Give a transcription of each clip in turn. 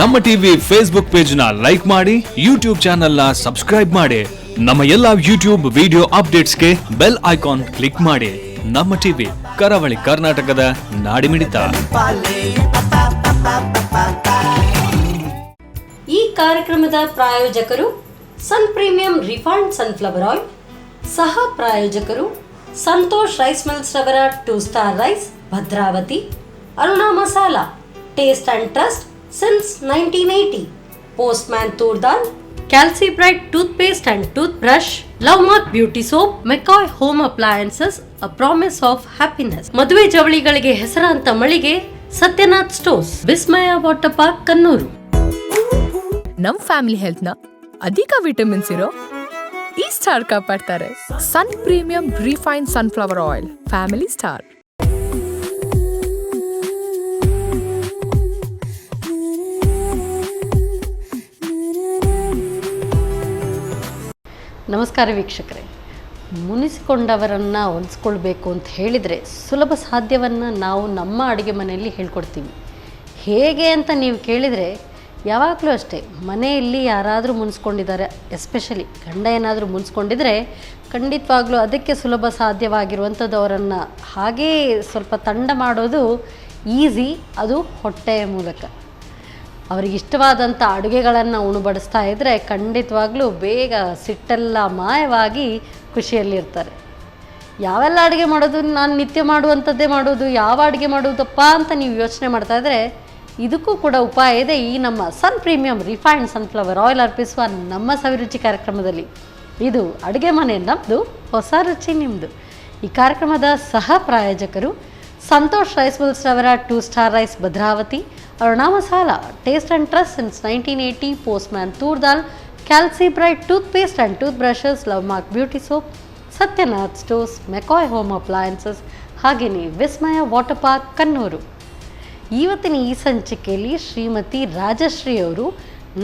ನಮ್ಮ TV Facebook page ನ like ಮಾಡಿ, ಯೂಟ್ಯೂಬ್ ಚಾನೆಲ್ ನ ಸಬ್ಸ್ಕ್ರೈಬ್ ಮಾಡಿ. ನಮ್ಮ ಎಲ್ಲಾ ಯೂಟ್ಯೂಬ್ ವಿಡಿಯೋ ಅಪ್ಡೇಟ್ಸ್ಗೆ ಬೆಲ್ ಐಕಾನ್ ಕ್ಲಿಕ್ ಮಾಡಿ. ನಮ್ಮ ಟಿವಿ ಕರಾವಳಿ ಕರ್ನಾಟಕದ ನಾಡಿಮಿಡಿತ. ಈ ಕಾರ್ಯಕ್ರಮದ ಪ್ರಾಯೋಜಕರು Sun premium refined sunflower oil, ಸಹ ಪ್ರಾಯೋಜಕರು ಸಂತೋಷ್ ರೈಸ್ ಮಿಲ್ಸ್ ರವರ 2 star rice, Bhadravati, Aruna masala, taste and trust since 1980, postman toor dal, Calci bright toothpaste and tooth brush, love mark beauty soap, McCoy home appliances, a promise of happiness. ಮದುವೆ ಜವಳಿಗಳಿಗೆ ಹೆಸರಾಂತ ಮಳಿಗೆ Satyanath stores, Vismaya water park, Kannur. ನಮ್ family health ನ ಅಧಿಕ vitamins ಇರೋ ಈ ಸ್ಟಾರ್ ಕಾಪಾಡ್ತಾರೆ. Sun premium refined sunflower oil, family star. ನಮಸ್ಕಾರ ವೀಕ್ಷಕರೇ. ಮುನಿಸಿಕೊಂಡವರನ್ನು ಒಲಿಸ್ಕೊಳ್ಬೇಕು ಅಂತ ಹೇಳಿದರೆ ಸುಲಭ ಸಾಧ್ಯವನ್ನು ನಾವು ನಮ್ಮ ಅಡುಗೆ ಮನೆಯಲ್ಲಿ ಹೇಳ್ಕೊಡ್ತೀವಿ. ಹೇಗೆ ಅಂತ ನೀವು ಕೇಳಿದರೆ ಯಾವಾಗಲೂ ಅಷ್ಟೇ, ಮನೆಯಲ್ಲಿ ಯಾರಾದರೂ ಮುನಿಸ್ಕೊಂಡಿದ್ದಾರೆ, ಎಸ್ಪೆಷಲಿ ಗಂಡ ಏನಾದರೂ ಮುನಿಸ್ಕೊಂಡಿದ್ರೆ ಖಂಡಿತವಾಗ್ಲೂ ಅದಕ್ಕೆ ಸುಲಭ ಸಾಧ್ಯವಾಗಿರುವಂಥದ್ದು ಅವರನ್ನು ಹಾಗೇ ಸ್ವಲ್ಪ ತಂಡ ಮಾಡೋದು ಈಸಿ, ಅದು ಹೊಟ್ಟೆಯ ಮೂಲಕ. ಅವರಿಗೆ ಇಷ್ಟವಾದಂಥ ಅಡುಗೆಗಳನ್ನು ಉಣಬಡಿಸ್ತಾ ಇದ್ದರೆ ಖಂಡಿತವಾಗ್ಲೂ ಬೇಗ ಸಿಟ್ಟೆಲ್ಲ ಮಾಯವಾಗಿ ಖುಷಿಯಲ್ಲಿರ್ತಾರೆ. ಯಾವೆಲ್ಲ ಅಡುಗೆ ಮಾಡೋದು, ನಾನು ನಿತ್ಯ ಮಾಡುವಂಥದ್ದೇ ಮಾಡೋದು, ಯಾವ ಅಡುಗೆ ಮಾಡೋದಪ್ಪ ಅಂತ ನೀವು ಯೋಚನೆ ಮಾಡ್ತಾಯಿದ್ರೆ ಇದಕ್ಕೂ ಕೂಡ ಉಪಾಯ ಇದೆ. ಈ ನಮ್ಮ ಸನ್ ಪ್ರೀಮಿಯಂ ರಿಫೈನ್ಡ್ ಸನ್ಫ್ಲವರ್ ಆಯಿಲ್ ಅರ್ಪಿಸುವ ನಮ್ಮ ಸವಿರುಚಿ ಕಾರ್ಯಕ್ರಮದಲ್ಲಿ. ಇದು ಅಡುಗೆ ಮನೆ ನಮ್ಮದು, ಹೊಸ ರುಚಿ ನಿಮ್ಮದು. ಈ ಕಾರ್ಯಕ್ರಮದ ಸಹ ಪ್ರಾಯೋಜಕರು ಸಂತೋಷ್ ರೈಸ್ ಮಿಲ್ಸ್ ರವರ 2 star rice, Bhadravati, Aruna masala, taste and trust since 1980, postman toor dal, Calci bright toothpaste and tooth brushes, love mark beauty soap, Satyanath stores, McCoy home appliances, ಹಾಗೆಯೇ ವಿಸ್ಮಯ ವಾಟರ್ ಪಾರ್ಕ್, ಕನ್ನೂರು. ಇವತ್ತಿನ ಈ ಸಂಚಿಕೆಯಲ್ಲಿ ಶ್ರೀಮತಿ ರಾಜಶ್ರೀ ಅವರು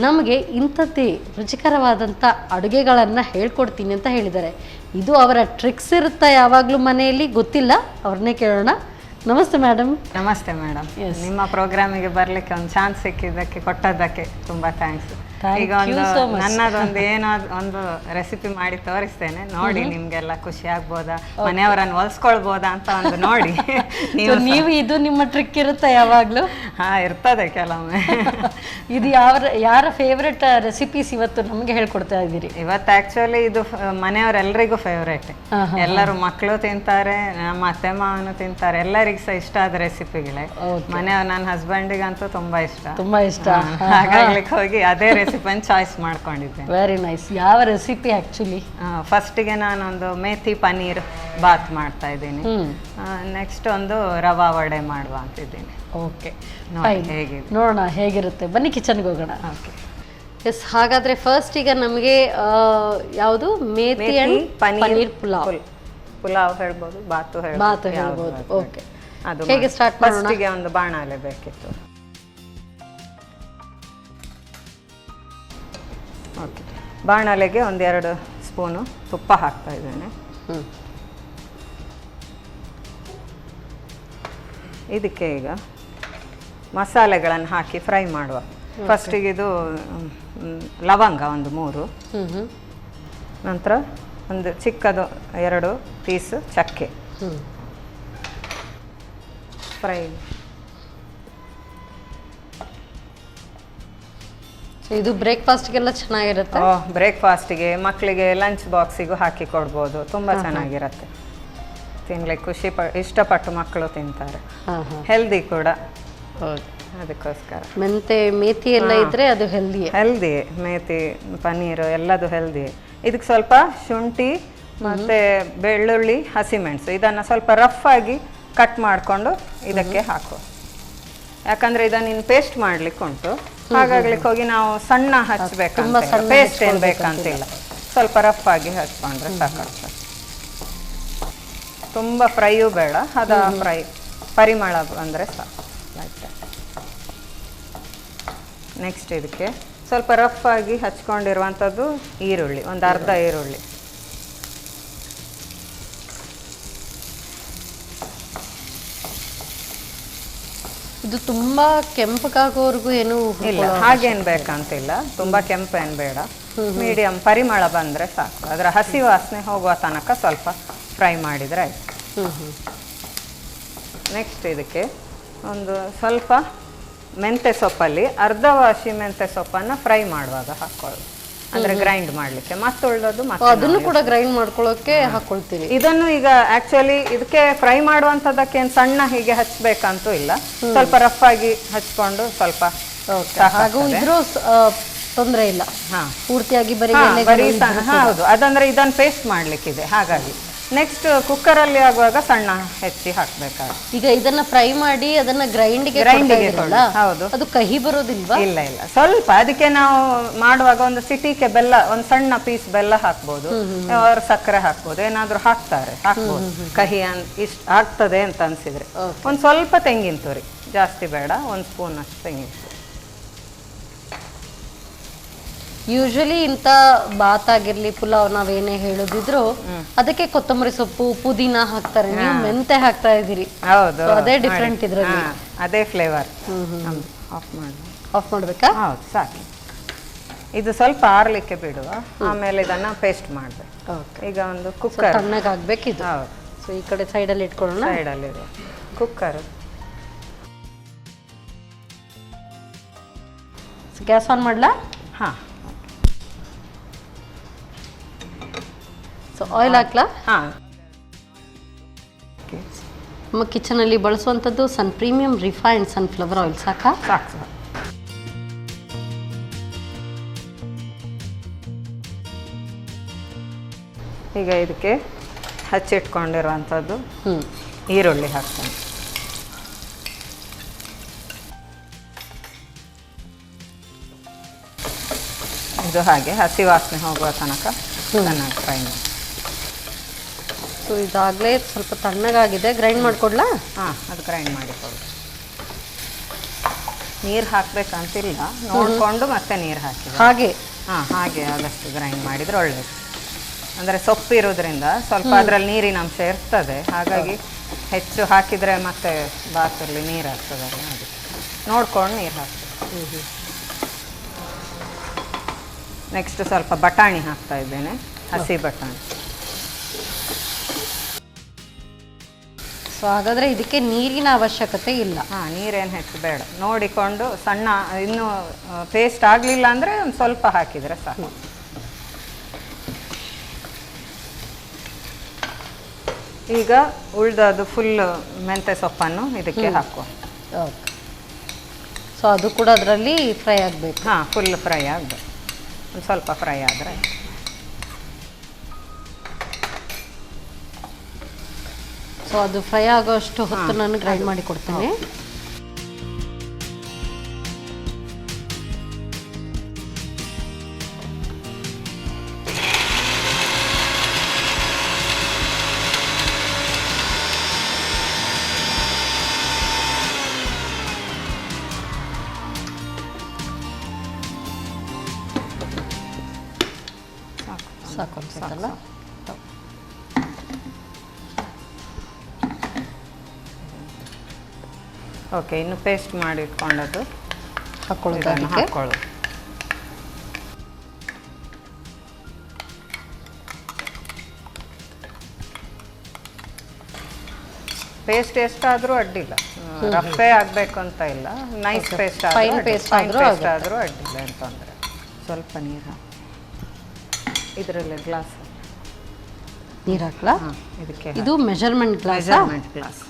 ನಮಗೆ ಇಂಥದ್ದೇ ರುಚಿಕರವಾದಂಥ ಅಡುಗೆಗಳನ್ನು ಹೇಳ್ಕೊಡ್ತೀನಿ ಅಂತ ಹೇಳಿದ್ದಾರೆ. ಇದು ಅವರ ಟ್ರಿಕ್ಸ್ ಇರುತ್ತಾ ಯಾವಾಗಲೂ ಮನೆಯಲ್ಲಿ ಗೊತ್ತಿಲ್ಲ, ಅವ್ರನ್ನೇ ಕೇಳೋಣ. ನಮಸ್ತೆ ಮೇಡಮ್. ನಮಸ್ತೆ ಮೇಡಮ್. ನಿಮ್ಮ ಪ್ರೋಗ್ರಾಮಿಗೆ ಬರಲಿಕ್ಕೆ ಒಂದು ಚಾನ್ಸ್ ಸಿಕ್ಕಿದ್ದಕ್ಕೆ, ಕೊಟ್ಟದ್ದಕ್ಕೆ ತುಂಬ ಥ್ಯಾಂಕ್ಸ್. ಈಗ ನನ್ನದೊಂದು ಏನೋ ಒಂದು ರೆಸಿಪಿ ಮಾಡಿ ತೋರಿಸ್ತೇನೆ, ನೋಡಿ ನಿಮ್ಗೆಲ್ಲ ಖುಷಿ ಆಗ್ಬೋದಾ, ಮನೆಯವರನ್ನು ಹೊಲಿಸ್ಕೊಳ್ಬೋದಾ ಅಂತ ಒಂದು ನೋಡಿ. ನೀವು ಇದು ನಿಮ್ಮ ಟ್ರಿಕ್ ಇರುತ್ತೆ ಯಾವಾಗಲೂ? ಹಾಂ, ಇರ್ತದೆ ಕೆಲವೊಮ್ಮೆ. ಇದು ಯಾರ ಫೇವ್ರೆಟ್ ರೆಸಿಪೀಸ್ ಇವತ್ತು ನಮಗೆ ಹೇಳ್ಕೊಡ್ತಾ ಇದ್ದೀರಿ? ಇವತ್ತು ಆ್ಯಕ್ಚುಲಿ ಇದು ಮನೆಯವರೆಲ್ಲರಿಗೂ ಫೇವ್ರೇಟ್. ಎಲ್ಲರೂ ಮಕ್ಕಳು ತಿಂತಾರೆ, ನಮ್ಮ ಅತ್ತೆ ಮಾವನು ತಿಂತಾರೆ, ಎಲ್ಲರಿಗೂ ಸಹ ಇಷ್ಟ ಆದ ರೆಸಿಪಿಗಳೇ. ಮನೆಯವ್ರು ನನ್ನ ಹಸ್ಬೆಂಡಿಗಂತೂ ತುಂಬ ಇಷ್ಟ. ಹಾಗಾಗ್ಲಿಕ್ಕೆ ಹೋಗಿ ಅದೇ ರೆಸಿಪಿ ಚಾಯ್ಸ್ ಮಾಡ್ಕೊಂಡಿದ್ದೆ. Very nice. ಯಾವ ರೆಸಿಪಿ ಆಕ್ಚುಲಿ? ಫಸ್ಟಿಗೆ ನಾನೊಂದು ಮೇಥಿ ಪನ್ನೀರ್ ಬಾತ್ ಮಾಡ್ತಾ ಇದ್ದೀನಿ. ನೆಕ್ಸ್ಟ್ ಒಂದು ರವಾ ವಡೆ ಮಾಡುವ ಅಂತಿದ್ದೀನಿ. ಓಕೆ, ಹೇಗಿದೆ ನೋಡೋಣ ಹೇಗಿರುತ್ತೆ. ಬನ್ನಿ ಕಿಚನ್ಗೆ ಹೋಗೋಣ. Okay, S. ಹಾಗಾದ್ರೆ ಫಸ್ಟ್ ಈಗ ನಮಗೆ ಯಾವುದು ಮೇಥಿ ಅಂಡ್ ಪನ್ನೀರ್ ಪುಲಾವ್ ಹೇಳ್ಬೋದು, ಬಾತು ಹೇಳ್ಬೋದು. ಓಕೆ, ಅದು ಹೇಗೆ ಸ್ಟಾರ್ಟ್ ಮಾಡೋಣ? ಫಸ್ಟಿಗೆ ಒಂದು ಬಾಣಲೆ ಬೇಕಿತ್ತು. ಓಕೆ, ಬಾಣಲೆಗೆ 1-2 ಸ್ಪೂನು ತುಪ್ಪ ಹಾಕ್ತಾ ಇದ್ದೇನೆ. ಇದಕ್ಕೆ ಈಗ ಮಸಾಲೆಗಳನ್ನು ಹಾಕಿ ಫ್ರೈ ಮಾಡುವ. ಫಸ್ಟಿಗೆ ಇದು ಲವಂಗ ಒಂದು 3, ನಂತರ ಒಂದು ಚಿಕ್ಕದು 2 ಪೀಸ್ ಚಕ್ಕೆ ಫ್ರೈ. ಇದು ಬ್ರೇಕ್ಫಾಸ್ಟ್ಗೆಲ್ಲ ಚೆನ್ನಾಗಿರುತ್ತೆ. ಬ್ರೇಕ್ಫಾಸ್ಟಿಗೆ, ಮಕ್ಕಳಿಗೆ ಲಂಚ್ ಬಾಕ್ಸಿಗೂ ಹಾಕಿ ಕೊಡ್ಬೋದು, ತುಂಬ ಚೆನ್ನಾಗಿರುತ್ತೆ. ತಿನ್ಲಿಕ್ಕೆ ಇಷ್ಟಪಟ್ಟು ಮಕ್ಕಳು ತಿಂತಾರೆ. ಹೆಲ್ದಿ ಕೂಡ, ಅದಕ್ಕೋಸ್ಕರ ಮೇಥಿ ಎಲ್ಲ ಇದ್ರೆ ಅದು ಹೆಲ್ದಿ. ಮೇಥಿ, ಪನ್ನೀರು ಎಲ್ಲದು ಹೆಲ್ದಿ. ಇದಕ್ಕೆ ಸ್ವಲ್ಪ ಶುಂಠಿ ಮತ್ತು ಬೆಳ್ಳುಳ್ಳಿ, ಹಸಿಮೆಣಸು ಇದನ್ನು ಸ್ವಲ್ಪ ರಫ್ ಆಗಿ ಕಟ್ ಮಾಡಿಕೊಂಡು ಇದಕ್ಕೆ ಹಾಕುವ. ಯಾಕಂದರೆ ಇದನ್ನು ಪೇಸ್ಟ್ ಮಾಡ್ಲಿಕ್ಕೆ ಉಂಟು, ಹಾಗಾಗ್ಲಿಕ್ಕೆ ಹೋಗಿ ನಾವು ಸಣ್ಣ ಹಚ್ಚಬೇಕು, ಪೇಸ್ಟ್ ಏನು ಬೇಕಂತಿಲ್ಲ, ಸ್ವಲ್ಪ ರಫ್ ಆಗಿ ಹಚ್ಕೊಂಡ್ರೆ ಸಾಕಾಗ್ತದೆ. ತುಂಬ ಫ್ರೈಯೂ ಬೇಡ, ಅದ ಫ್ರೈ ಪರಿಮಳ ಅಂದರೆ ಸಾಕು. ನೆಕ್ಸ್ಟ್ ಇದಕ್ಕೆ ಸ್ವಲ್ಪ ರಫ್ ಆಗಿ ಹಚ್ಕೊಂಡಿರುವಂಥದ್ದು ಈರುಳ್ಳಿ, ಒಂದು ಅರ್ಧ ಈರುಳ್ಳಿ. ಇದು ತುಂಬಾ ಕೆಂಪಗಾಗೋವರೆಗೂ ಏನು ಇಲ್ಲ, ಹಾಗೇನು ಬೇಕಂತಿಲ್ಲ. ತುಂಬ ಕೆಂಪು ಏನು ಬೇಡ, ಮೀಡಿಯಂ ಪರಿಮಳ ಬಂದರೆ ಸಾಕು. ಅದರ ಹಸಿ ವಾಸನೆ ಹೋಗುವ ತನಕ ಸ್ವಲ್ಪ ಫ್ರೈ ಮಾಡಿದರೆ ಆಯಿತು. ನೆಕ್ಸ್ಟ್ ಇದಕ್ಕೆ ಒಂದು ಸ್ವಲ್ಪ ಮೆಂತ್ಯ ಸೊಪ್ಪಲ್ಲಿ ಅರ್ಧ ವಾಸಿ ಮೆಂತ್ಯ ಸೊಪ್ಪನ್ನು ಫ್ರೈ ಮಾಡುವಾಗ ಹಾಕೊಳ್ಳೋದು, ಅಂದರೆ ಗ್ರೈಂಡ್ ಮಾಡಲಿಕ್ಕೆ. ಮತ್ತೆ ಉಳಿದದ್ದು ಅದನ್ನು ಕೂಡ ಗ್ರೈಂಡ್ ಮಾಡ್ಕೊಳ್ಳೋಕೆ ಹಾಕೊಳ್ತೀರಿ. ಇದನ್ನು ಈಗ ಆಕ್ಚುಲಿ ಇದಕ್ಕೆ ಫ್ರೈ ಮಾಡುವಂಥದ್ದಕ್ಕೆ ಏನು ಸಣ್ಣ ಹೀಗೆ ಹಚ್ಚಬೇಕಂತೂ ಇಲ್ಲ, ಸ್ವಲ್ಪ ರಫ್ ಆಗಿ ಹಚ್ಕೊಂಡು ಸ್ವಲ್ಪ ಹಾಗೂ ಇದ್ರೂ ತೊಂದರೆ ಇಲ್ಲ. ಪೂರ್ತಿಯಾಗಿ ಬರೀ ಹೌದು, ಅದಂದ್ರೆ ಇದನ್ನು ಪೇಸ್ಟ್ ಮಾಡ್ಲಿಕ್ಕಿದೆ. ಹಾಗಾಗಿ ನೆಕ್ಸ್ಟ್ ಕುಕ್ಕರಲ್ಲಿ ಆಗುವಾಗ ಸಣ್ಣ ಹೆಚ್ಚಿ ಹಾಕ್ಬೇಕಾಗುತ್ತೆ. ಈಗ ಇದನ್ನ ಫ್ರೈ ಮಾಡಿ ಅದನ್ನ ಗ್ರೈಂಡಿಗೆ ಹೌದು, ಅದು ಕಹಿ ಬರೋದಿಲ್ವಾ? ಇಲ್ಲ ಇಲ್ಲ, ಸ್ವಲ್ಪ ಅದಕ್ಕೆ ನಾವು ಮಾಡುವಾಗ ಒಂದು ಸಿಟಿಕೆ ಬೆಲ್ಲ, ಒಂದು ಸಣ್ಣ ಪೀಸ್ ಬೆಲ್ಲ ಹಾಕ್ಬೋದು, ಅವ್ರು ಸಕ್ಕರೆ ಹಾಕ್ಬೋದು, ಏನಾದ್ರು ಹಾಕ್ಬೋದು. ಕಹಿ ಇಷ್ಟ ಆಗ್ತದೆ ಅಂತ ಅನ್ಸಿದ್ರೆ ಒಂದು ಸ್ವಲ್ಪ ತೆಂಗಿನ ತುರಿ, ಜಾಸ್ತಿ ಬೇಡ, ಒಂದು ಸ್ಪೂನ್ ಅಷ್ಟು ತೆಂಗಿನ ತುರಿ. ಯೂಶಲಿ ಇಂಥ ಬಾತ್ ಆಗಿರ್ಲಿ, ಪುಲಾವ್ ನಾವೇನೇ ಹೇಳೋದಿದ್ರು ಅದಕ್ಕೆ ಕೊತ್ತಂಬರಿ ಸೊಪ್ಪು, ಪುದೀನ ಹಾಕ್ತಾರೆ. ನೀವು ಮೆಂತೆ ಹಾಕ್ತಾ ಇದ್ದೀರಿ. ಹೌದು, ಅದೇ ಡಿಫ್ರೆಂಟ್ ಇದ್ರಲ್ಲಿ, ಅದೇ ಫ್ಲೇವರ್. ಆಫ್ ಮಾಡ್ಬೇಕಾ? ಹೌದು, ಸಾಕು. ಇದು ಸ್ವಲ್ಪ ಆರ್ಲಿಕ್ಕೆ ಬಿಡುವ, ಆಮೇಲೆ ಇದನ್ನ ಪೇಸ್ಟ್ ಮಾಡಬೇಕು. ಈಗ ಒಂದು ಕುಕ್ಕರ್ ತಣ್ಣಗಾಗ್ಬೇಕಿದು. ಹೌದು. ಸೊ ಈ ಕಡೆ ಸೈಡಲ್ಲಿ ಇಟ್ಕೊಳ್ಳೋಣ. ಸೈಡಲ್ಲಿ ಇಡುವ ಕುಕ್ಕರ್. ಗ್ಯಾಸ್ ಆನ್ ಮಾಡ್ಲಾ? ಹಾಂ. ಸೊ ಆಯಿಲ್ ಹಾಕ್ಲಾ? ಹಾಂ. ನಮ್ಮ ಕಿಚನಲ್ಲಿ ಬಳಸುವಂಥದ್ದು ಪ್ರೀಮಿಯಂ ರಿಫೈನ್ಡ್ ಸನ್ಫ್ಲವರ್ ಆಯಿಲ್. ಸಾಕಾ? ಸಾಕು. ಈಗ ಇದಕ್ಕೆ ಹಚ್ಚಿಟ್ಕೊಂಡಿರುವಂಥದ್ದು ಈರುಳ್ಳಿ ಹಾಕ್ತೀನಿ. ಇದು ಹಾಗೆ ಹಸಿ ವಾಸನೆ ಹೋಗುವ ತನಕ ಚೆನ್ನಾಗಿ ಫ್ರೈ ಮಾಡಿ. ಸೊ ಇದಾಗಲೇ ಸ್ವಲ್ಪ ತಣ್ಣಗಾಗಿದೆ, ಗ್ರೈಂಡ್ ಮಾಡಿಕೊಡ್ಲಾ? ಹಾಂ, ಅದು ಗ್ರೈಂಡ್ ಮಾಡಿಕೊಡು. ನೀರು ಹಾಕಬೇಕಂತಿಲ್ಲ, ನೋಡಿಕೊಂಡು ಮತ್ತೆ ನೀರು ಹಾಕಿ ಹಾಗೆ. ಹಾಂ, ಹಾಗೆ ಆದಷ್ಟು ಗ್ರೈಂಡ್ ಮಾಡಿದರೆ ಒಳ್ಳೆಯದು. ಅಂದರೆ ಸೊಪ್ಪು ಇರೋದ್ರಿಂದ ಸ್ವಲ್ಪ ಅದರಲ್ಲಿ ನೀರಿನ ಅಂಶ ಇರ್ತದೆ, ಹಾಗಾಗಿ ಹೆಚ್ಚು ಹಾಕಿದರೆ ಮತ್ತೆ ಬಾತಲ್ಲಿ ನೀರು ಆಗ್ತದಲ್ಲ, ಅದು ನೋಡ್ಕೊಂಡು ನೀರು ಹಾಕ್ತದೆ. ನೆಕ್ಸ್ಟ್ ಸ್ವಲ್ಪ ಬಟಾಣಿ ಹಾಕ್ತಾ ಇದ್ದೇನೆ, ಹಸಿ ಬಟಾಣಿ. ಸೊ ಹಾಗಾದರೆ ಇದಕ್ಕೆ ನೀರಿನ ಅವಶ್ಯಕತೆ ಇಲ್ಲ. ಹಾಂ, ನೀರೇನು ಹೆಚ್ಚು ಬೇಡ, ನೋಡಿಕೊಂಡು ಸಣ್ಣ, ಇನ್ನೂ ಪೇಸ್ಟ್ ಆಗಲಿಲ್ಲ ಅಂದರೆ ಒಂದು ಸ್ವಲ್ಪ ಹಾಕಿದರೆ ಸಾಕು. ಈಗ ಉಳ್ದದು ಫುಲ್ ಮೆಂತ್ಯ ಸೊಪ್ಪನ್ನು ಇದಕ್ಕೆ ಹಾಕುವ. ಓಕೆ. ಸೊ ಅದು ಕೂಡ ಅದರಲ್ಲಿ ಫ್ರೈ ಆಗಬೇಕು. ಹಾಂ, ಫುಲ್ ಫ್ರೈ ಆಗಬೇಕು. ಒಂದು ಸ್ವಲ್ಪ ಫ್ರೈ ಆದರೆ ಸೊ ಅದು ಫ್ರೈ ಆಗೋಷ್ಟು ಹೊತ್ತು ನಾನು ಗ್ರೈಂಡ್ ಮಾಡಿ ಕೊಡ್ತೇನೆ. ಸಾಕು ಅನ್ಸುತ್ತಲ್ಲ? ಓಕೆ. ಇನ್ನು ಪೇಸ್ಟ್ ಮಾಡಿ ಇಟ್ಕೊಂಡದ್ದು ಹಾಕೊಳ್ಳೋದು. ಹಾಕ್ಕೊಳ್ಳೋದು. ಪೇಸ್ಟ್ ಎಷ್ಟಾದರೂ ಅಡ್ಡಿಲ್ಲ, ರಫೇ ಆಗಬೇಕು ಅಂತ ಇಲ್ಲ, ನೈಸ್ ಪೇಸ್ಟ್ ಆದರೂ ಅಡ್ಡಿಲ್ಲ ಅಂತಂದರೆ. ಸ್ವಲ್ಪ ನೀರು ಹಾಕಿ ಇದರಲ್ಲಿ ಗ್ಲಾಸ್ ನೀರು ಹಾಕ್ಲಾ? ಇದಕ್ಕೆ ಇದು ಮೆಜರ್ಮೆಂಟ್ ಗ್ಲಾಸ್.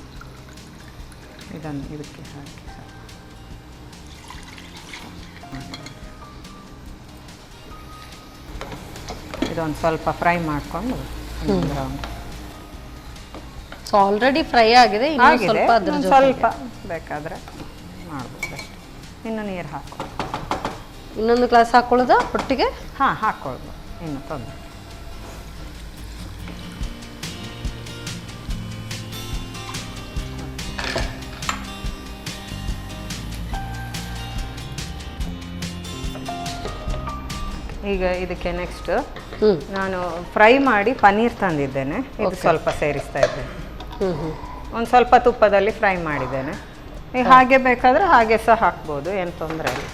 ಇದನ್ನು ಇದಕ್ಕೆ ಹಾಕಿ ಇದೊಂದು ಸ್ವಲ್ಪ ಫ್ರೈ ಮಾಡಿಕೊಂಡು ಸೊ ಆಲ್ರೆಡಿ ಫ್ರೈ ಆಗಿದೆ, ಸ್ವಲ್ಪ ಸ್ವಲ್ಪ ಬೇಕಾದರೆ ಮಾಡ್ಬೋದು ಅಷ್ಟೇ. ಇನ್ನು ನೀರು ಹಾಕೋ, ಇನ್ನೊಂದು ಗ್ಲಾಸ್ ಹಾಕೊಳ್ಳೋದಾ ಒಟ್ಟಿಗೆ? ಹಾಂ, ಹಾಕ್ಕೊಳ್ಬೋದು, ಇನ್ನು ತೊಂದರೆ. ಈಗ ಇದಕ್ಕೆ ನೆಕ್ಸ್ಟ್ ನಾನು ಫ್ರೈ ಮಾಡಿ ಪನ್ನೀರ್ ತಂದಿದ್ದೇನೆ, ಇದು ಸ್ವಲ್ಪ ಸೇರಿಸ್ತಾ ಇದ್ದೇನೆ. ಒಂದು ಸ್ವಲ್ಪ ತುಪ್ಪದಲ್ಲಿ ಫ್ರೈ ಮಾಡಿದ್ದೇನೆ. ಈಗ ಹಾಗೆ ಬೇಕಾದರೆ ಹಾಗೆ ಸಹ ಹಾಕ್ಬೋದು, ಏನು ತೊಂದರೆ ಇಲ್ಲ.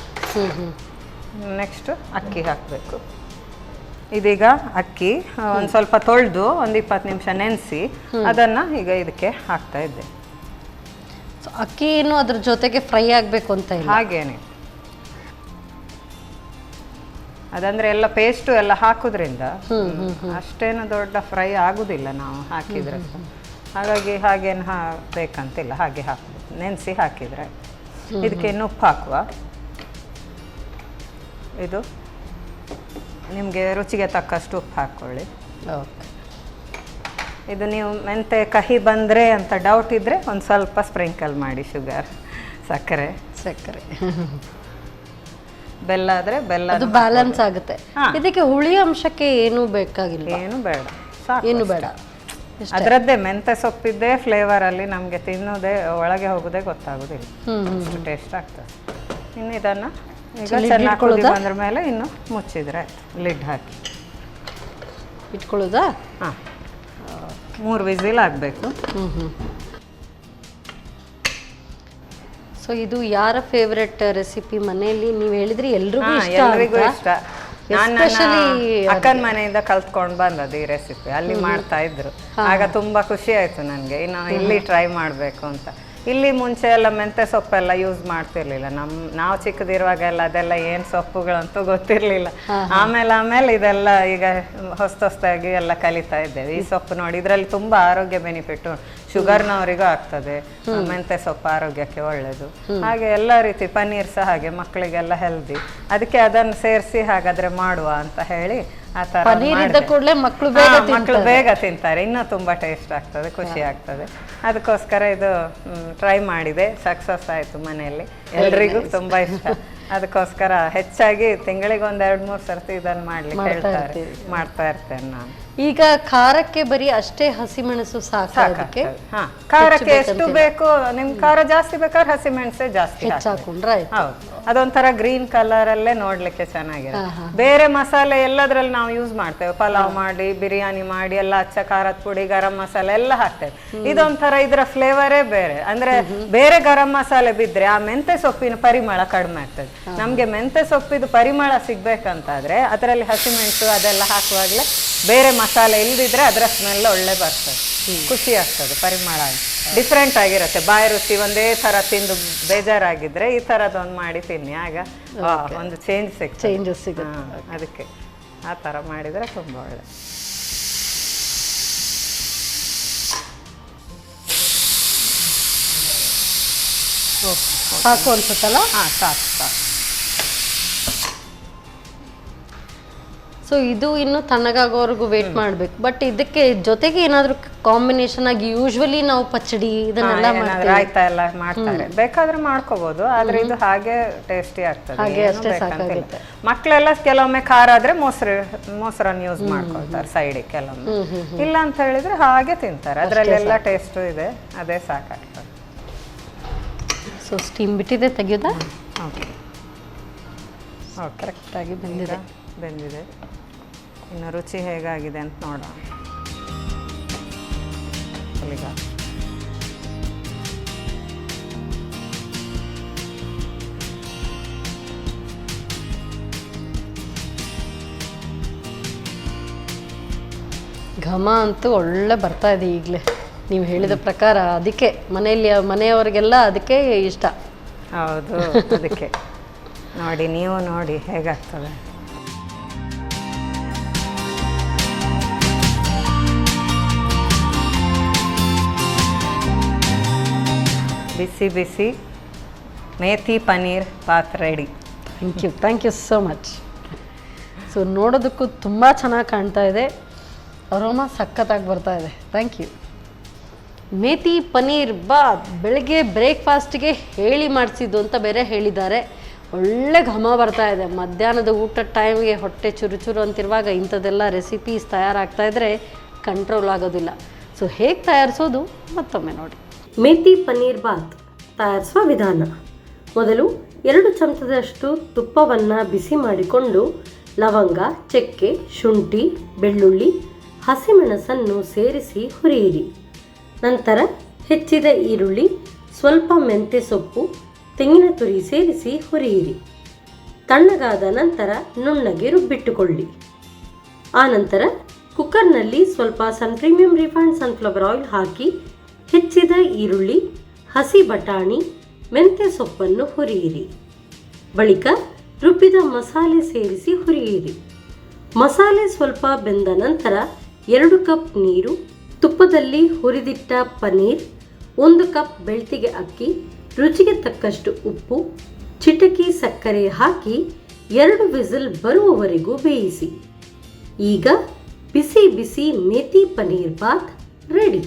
ನೆಕ್ಸ್ಟ್ ಅಕ್ಕಿ ಹಾಕಬೇಕು. ಇದೀಗ ಅಕ್ಕಿ ಒಂದು ಸ್ವಲ್ಪ ತೊಳೆದು ಒಂದು 20 ನಿಮಿಷ ನೆನೆಸಿ ಅದನ್ನು ಈಗ ಇದಕ್ಕೆ ಹಾಕ್ತಾ ಇದ್ದೆ. ಅಕ್ಕಿ ಏನು ಅದ್ರ ಜೊತೆಗೆ ಫ್ರೈ ಆಗಬೇಕು ಅಂತ ಇಲ್ಲ, ಹಾಗೇನೆ. ಅದಂದ್ರೆ ಎಲ್ಲ ಪೇಸ್ಟು ಎಲ್ಲ ಹಾಕೋದ್ರಿಂದ ಅಷ್ಟೇನು ದೊಡ್ಡ ಫ್ರೈ ಆಗುದಿಲ್ಲ ನಾವು ಹಾಕಿದ್ರೆ. ಹಾಗಾಗಿ ಹಾಗೇನು ಬೇಕಂತಿಲ್ಲ, ಹಾಗೆ ಹಾಕ್ಬೋದು, ನೆನೆಸಿ ಹಾಕಿದರೆ. ಇದಕ್ಕೆ ಇನ್ನು ಉಪ್ಪು ಹಾಕುವ. ಇದು ನಿಮಗೆ ರುಚಿಗೆ ತಕ್ಕಷ್ಟು ಉಪ್ಪು ಹಾಕ್ಕೊಳ್ಳಿ. ಇದು ನೀವು ಮೆಂತೆ ಕಹಿ ಬಂದರೆ ಅಂತ ಡೌಟ್ ಇದ್ದರೆ ಒಂದು ಸ್ವಲ್ಪ ಸ್ಪ್ರಿಂಕಲ್ ಮಾಡಿ ಶುಗರ್, ಸಕ್ಕರೆ. ಬೆಲ್ಲ ಆದರೆ ಬೆಲ್ಲ, ಅದು ಬ್ಯಾಲೆನ್ಸ್ ಆಗುತ್ತೆ. ಇದಕ್ಕೆ ಹುಳಿ ಅಂಶಕ್ಕೆ ಏನು ಬೇಕಾಗಿಲ್ಲ, ಏನು ಬೇಡ, ಏನು ಬೇಡ. ಅದರದ್ದೇ ಮೆಂತೆ ಸೊಪ್ಪಿದ್ದೇ ಫ್ಲೇವರಲ್ಲಿ ನಮಗೆ ತಿನ್ನೋದೇ ಒಳಗೆ ಹೋಗೋದೇ ಗೊತ್ತಾಗೋದಿಲ್ಲ, ಅಷ್ಟು ಟೇಸ್ಟ್ ಆಗ್ತದೆ. ಇನ್ನು ಇದನ್ನು ಈಗ ಚೆನ್ನಾಗಿ ಕುದಿ ಬಂದ್ರ ಮೇಲೆ ಇನ್ನು ಮುಚ್ಚಿದ್ರೆ ಆಯ್ತು, ಲಿಡ್ ಹಾಕಿ ಇಟ್ಕೊಳ್ಳೋದಾ? ಹಾಂ, 3 ವಿಸಿಲ್ ಆಗಬೇಕು. ಸೊ ಇದು ಯಾರ ಫೇವ್ರೆಟ್ ರೆಸಿಪಿ ಮನೆಯಲ್ಲಿ? ನೀವು ಹೇಳಿದ್ರಿ ಎಲ್ರಿಗೂ ಇಷ್ಟ. ನಾನು ಅಕ್ಕನ ಮನೆಯಿಂದ ಕಲ್ತ್ಕೊಂಡು ಬಂದದ್ದು ಈ ರೆಸಿಪಿ. ಅಲ್ಲಿ ಮಾಡ್ತಾ ಇದ್ರು, ಆಗ ತುಂಬಾ ಖುಷಿ ಆಯ್ತು ನನಗೆ, ಇನ್ನು ಇಲ್ಲಿ ಟ್ರೈ ಮಾಡಬೇಕು ಅಂತ. ಇಲ್ಲಿ ಮುಂಚೆ ಎಲ್ಲ ಮೆಂತೆ ಸೊಪ್ಪೆಲ್ಲ ಯೂಸ್ ಮಾಡ್ತಿರ್ಲಿಲ್ಲ. ನಾವು ಚಿಕ್ಕದಿರುವಾಗ ಎಲ್ಲ ಅದೆಲ್ಲ ಏನು ಸೊಪ್ಪುಗಳಂತೂ ಗೊತ್ತಿರಲಿಲ್ಲ. ಆಮೇಲೆ ಇದೆಲ್ಲ ಈಗ ಹೊಸದಾಗಿ ಎಲ್ಲ ಕಲಿತಾ ಇದ್ದೇವೆ. ಈ ಸೊಪ್ಪು ನೋಡಿ, ಇದರಲ್ಲಿ ತುಂಬಾ ಆರೋಗ್ಯ ಬೆನಿಫಿಟ್, ಶುಗರ್ನವರಿಗೂ ಆಗ್ತದೆ, ಮೆಂತೆ ಸೊಪ್ಪು ಆರೋಗ್ಯಕ್ಕೆ ಒಳ್ಳೆಯದು. ಹಾಗೆ ಎಲ್ಲ ರೀತಿ ಪನ್ನೀರ್ ಸಹ ಹಾಗೆ ಮಕ್ಕಳಿಗೆಲ್ಲ ಹೆಲ್ದಿ. ಅದಕ್ಕೆ ಅದನ್ನು ಸೇರಿಸಿ ಹಾಗಾದ್ರೆ ಮಾಡುವ ಅಂತ ಹೇಳಿ ಆ ಥರ ಮಕ್ಕಳು ಬೇಗ ತಿಂತಾರೆ, ಇನ್ನೂ ತುಂಬ ಟೇಸ್ಟ್ ಆಗ್ತದೆ, ಖುಷಿ ಆಗ್ತದೆ. ಅದಕ್ಕೋಸ್ಕರ ಇದು ಟ್ರೈ ಮಾಡಿದೆ, ಸಕ್ಸಸ್ ಆಯಿತು. ಮನೆಯಲ್ಲಿ ಎಲ್ರಿಗೂ ತುಂಬ ಇಷ್ಟ. ಅದಕ್ಕೋಸ್ಕರ ಹೆಚ್ಚಾಗಿ ತಿಂಗಳಿಗೆ 1-2-3 ಸರ್ತಿ ಇದನ್ನು ಮಾಡ್ಲಿಕ್ಕೆ ಹೇಳ್ತಾರೆ, ಮಾಡ್ತಾ ಇರ್ತೇನೆ ನಾನು. ಈಗ ಖಾರಕ್ಕೆ ಬರೀ ಅಷ್ಟೇ ಹಸಿಮೆಣಸು ಸಾಕಾಗಕ್ಕೆ? ಹಾ, ಖಾರಕ್ಕೆ ಎಷ್ಟು ಬೇಕು ನಿಮ್ಗೆ, ಖಾರ ಜಾಸ್ತಿ ಬೇಕಾದ್ರೆ ಹಸಿಮೆಣಸೆ ಜಾಸ್ತಿ ಹಾಕೊಂಡ್ರೆ ಹೌದು. ಅದೊಂಥರ ಗ್ರೀನ್ ಕಲರ್ ಅಲ್ಲೇ ನೋಡ್ಲಿಕ್ಕೆ ಚೆನ್ನಾಗಿರುತ್ತೆ. ಬೇರೆ ಮಸಾಲೆ ಎಲ್ಲದ್ರಲ್ಲಿ ನಾವು ಯೂಸ್ ಮಾಡ್ತೇವೆ, ಪಲಾವ್ ಮಾಡಿ, ಬಿರಿಯಾನಿ ಮಾಡಿ ಎಲ್ಲ ಅಚ್ಚ ಖಾರದ ಪುಡಿ, ಗರಂ ಮಸಾಲೆ ಎಲ್ಲ ಹಾಕ್ತೇವೆ. ಇದೊಂಥರ ಇದರ ಫ್ಲೇವರೇ ಬೇರೆ. ಅಂದ್ರೆ ಬೇರೆ ಗರಂ ಮಸಾಲೆ ಬಿದ್ರೆ ಆ ಮೆಂತೆ ಸೊಪ್ಪಿನ ಪರಿಮಳ ಕಡಿಮೆ ಆಗ್ತದೆ. ನಮ್ಗೆ ಮೆಂತೆ ಸೊಪ್ಪಿದು ಪರಿಮಳ ಸಿಗ್ಬೇಕಂತಾದ್ರೆ ಅದರಲ್ಲಿ ಹಸಿಮೆಣಸು ಅದೆಲ್ಲ ಹಾಕುವಾಗಲೇ ಬೇರೆ ಮಸಾಲೆ ಇಲ್ದಿದ್ರೆ ಅದರ ಸ್ಮೆಲ್ ಒಳ್ಳೆ ಬರ್ತದೆ, ಖುಷಿ ಆಗ್ತದೆ, ಪರಿಮಳ ಡಿಫ್ರೆಂಟ್ ಆಗಿರುತ್ತೆ. ಬಾಯಿ ರುಚಿ ಒಂದೇ ಥರ ತಿಂದು ಬೇಜಾರಾಗಿದ್ರೆ ಈ ಥರದೊಂದು ಮಾಡಿ ತಿನ್ನಿ, ಆಗ ಒಂದು ಚೇಂಜಸ್ ಸಿಗುತ್ತೆ. ಅದಕ್ಕೆ ಆ ಥರ ಮಾಡಿದರೆ ತುಂಬ ಒಳ್ಳೆ. ಸಾಕು ಅನ್ಸುತ್ತಲ್ಲ? ಹಾಂ, ಸಾಕು. ಸೊ ಇದು ಇನ್ನು ತಣ್ಣಗಾಗೋವರೆಗೂ ವೇಟ್ ಮಾಡಬೇಕು. ಬಟ್ ಇದಕ್ಕೆ ಜೊತೆಗೆ ಏನಾದರೂ ಕಾಂಬಿನೇಷನ್ ಆಗಿ ಯೂಶ್ವಲಿ ನಾವು ಪಚ್ಚಡಿ ಇದನ್ನೆಲ್ಲ ರಾಯ್ತಾ ಎಲ್ಲ ಮಾಡ್ತಾರೆ, ಬೇಕಾದ್ರೆ ಮಾಡ್ಕೋಬಹುದು. ಆದ್ರೆ ಇದು ಹಾಗೆ ಟೇಸ್ಟಿ ಆಗ್ತದೆ, ಹಾಗೆ ಅಷ್ಟೇ ಸಾಕಾಗುತ್ತೆ. ಮಕ್ಕಳೆಲ್ಲ ಕೆಲವೊಮ್ಮೆ ಖಾರ ಆದ್ರೆ ಮೊಸರನ್ನು ಯೂಸ್ ಮಾಡ್ಕೊಳ್ತಾರೆ ಸೈಡಿಗೆ, ಕೆಲವೊಮ್ಮೆ ಇಲ್ಲ ಅಂತ ಹೇಳಿದ್ರೆ ಹಾಗೆ ತಿಂತಾರೆ. ಅದರಲ್ಲೆಲ್ಲ ಟೇಸ್ಟು ಇದೆ, ಅದೇ ಸಾಕಾಗ್ತದೆ. ಸೊ ಸ್ಟೀಮ್ ಬಿಟ್ಟಿದೆ, ತೆಗೆಯೋದಾ? ಓಕೆ, ಕರೆಕ್ಟಾಗಿ ಬೆಂದಿದೆ. ಇನ್ನು ರುಚಿ ಹೇಗಾಗಿದೆ ಅಂತ ನೋಡೋಣ. ಈಗ ಘಮ ಅಂತೂ ಒಳ್ಳೆ ಬರ್ತಾ ಇದೆ ಈಗಲೇ ನೀವು ಹೇಳಿದ ಪ್ರಕಾರ. ಅದಕ್ಕೆ ಮನೆಯವರಿಗೆಲ್ಲ ಅದಕ್ಕೆ ಇಷ್ಟ. ಹೌದು, ಅದಕ್ಕೆ ನೋಡಿ, ನೀವು ನೋಡಿ ಹೇಗಾಗ್ತದೆ. ಬಿಸಿ ಬಿಸಿ methi paneer bath ready. Thank you so much. So ನೋಡೋದಕ್ಕೂ ತುಂಬ ಚೆನ್ನಾಗಿ ಕಾಣ್ತಾ ಇದೆ, ಅರೋಮಾ ಸಖತ್ತಾಗಿ ಬರ್ತಾ ಇದೆ. Thank you. ಮೇಥಿ ಪನ್ನೀರ್ ಬಾತ್ ಬೆಳಗ್ಗೆ ಬ್ರೇಕ್ಫಾಸ್ಟ್ಗೆ ಹೇಳಿ ಮಾಡಿಸಿದ್ದು ಅಂತ ಬೇರೆ ಹೇಳಿದ್ದಾರೆ. ಒಳ್ಳೆ ಘಮ ಬರ್ತಾ ಇದೆ. ಮಧ್ಯಾಹ್ನದ ಊಟದ ಟೈಮ್ಗೆ ಹೊಟ್ಟೆ ಚುರುಚುರು ಅಂತಿರುವಾಗ ಇಂಥದ್ದೆಲ್ಲ ರೆಸಿಪೀಸ್ ತಯಾರಾಗ್ತಾ ಇದ್ದರೆ ಕಂಟ್ರೋಲ್ ಆಗೋದಿಲ್ಲ. ಸೊ ಹೇಗೆ ತಯಾರಿಸೋದು ಮತ್ತೊಮ್ಮೆ ನೋಡಿ. ಮೇಥಿ ಪನ್ನೀರ್ ಬಾತ್ ತಯಾರಿಸುವ ವಿಧಾನ: ಮೊದಲು 2 ಚಮಚದಷ್ಟು ತುಪ್ಪವನ್ನು ಬಿಸಿ ಮಾಡಿಕೊಂಡು ಲವಂಗ, ಚಕ್ಕೆ, ಶುಂಠಿ, ಬೆಳ್ಳುಳ್ಳಿ, ಹಸಿಮೆಣಸನ್ನು ಸೇರಿಸಿ ಹುರಿಯಿರಿ. ನಂತರ ಹೆಚ್ಚಿದ ಈರುಳ್ಳಿ, ಸ್ವಲ್ಪ ಮೆಂತ್ಯ ಸೊಪ್ಪು, ತೆಂಗಿನ ತುರಿ ಸೇರಿಸಿ ಹುರಿಯಿರಿ. ತಣ್ಣಗಾದ ನಂತರ ನುಣ್ಣಗೆ ರುಬ್ಬಿಟ್ಟುಕೊಳ್ಳಿ. ಆನಂತರ ಕುಕ್ಕರ್ನಲ್ಲಿ ಸ್ವಲ್ಪ ಪ್ರೀಮಿಯಂ ರಿಫೈನ್ಡ್ ಸನ್ಫ್ಲವರ್ ಆಯಿಲ್ ಹಾಕಿ ಹೆಚ್ಚಿದ ಈರುಳ್ಳಿ, ಹಸಿ ಬಟಾಣಿ, ಮೆಂತ್ಯ ಸೊಪ್ಪನ್ನು ಹುರಿಯಿರಿ. ಬಳಿಕ ರುಬ್ಬಿದ ಮಸಾಲೆ ಸೇರಿಸಿ ಹುರಿಯಿರಿ. ಮಸಾಲೆ ಸ್ವಲ್ಪ ಬೆಂದ ನಂತರ 2 ಕಪ್ ನೀರು, ತುಪ್ಪದಲ್ಲಿ ಹುರಿದಿಟ್ಟ ಪನ್ನೀರ್, 1 ಕಪ್ ಬೆಳ್ತಿಗೆ ಅಕ್ಕಿ, ರುಚಿಗೆ ತಕ್ಕಷ್ಟು ಉಪ್ಪು, ಚಿಟಕಿ ಸಕ್ಕರೆ ಹಾಕಿ 2 ವಿಸಿಲ್ ಬರುವವರೆಗೂ ಬೇಯಿಸಿ. ಈಗ ಬಿಸಿ ಬಿಸಿ ಮೇಥಿ ಪನ್ನೀರ್ ಬಾತ್ ರೆಡಿ.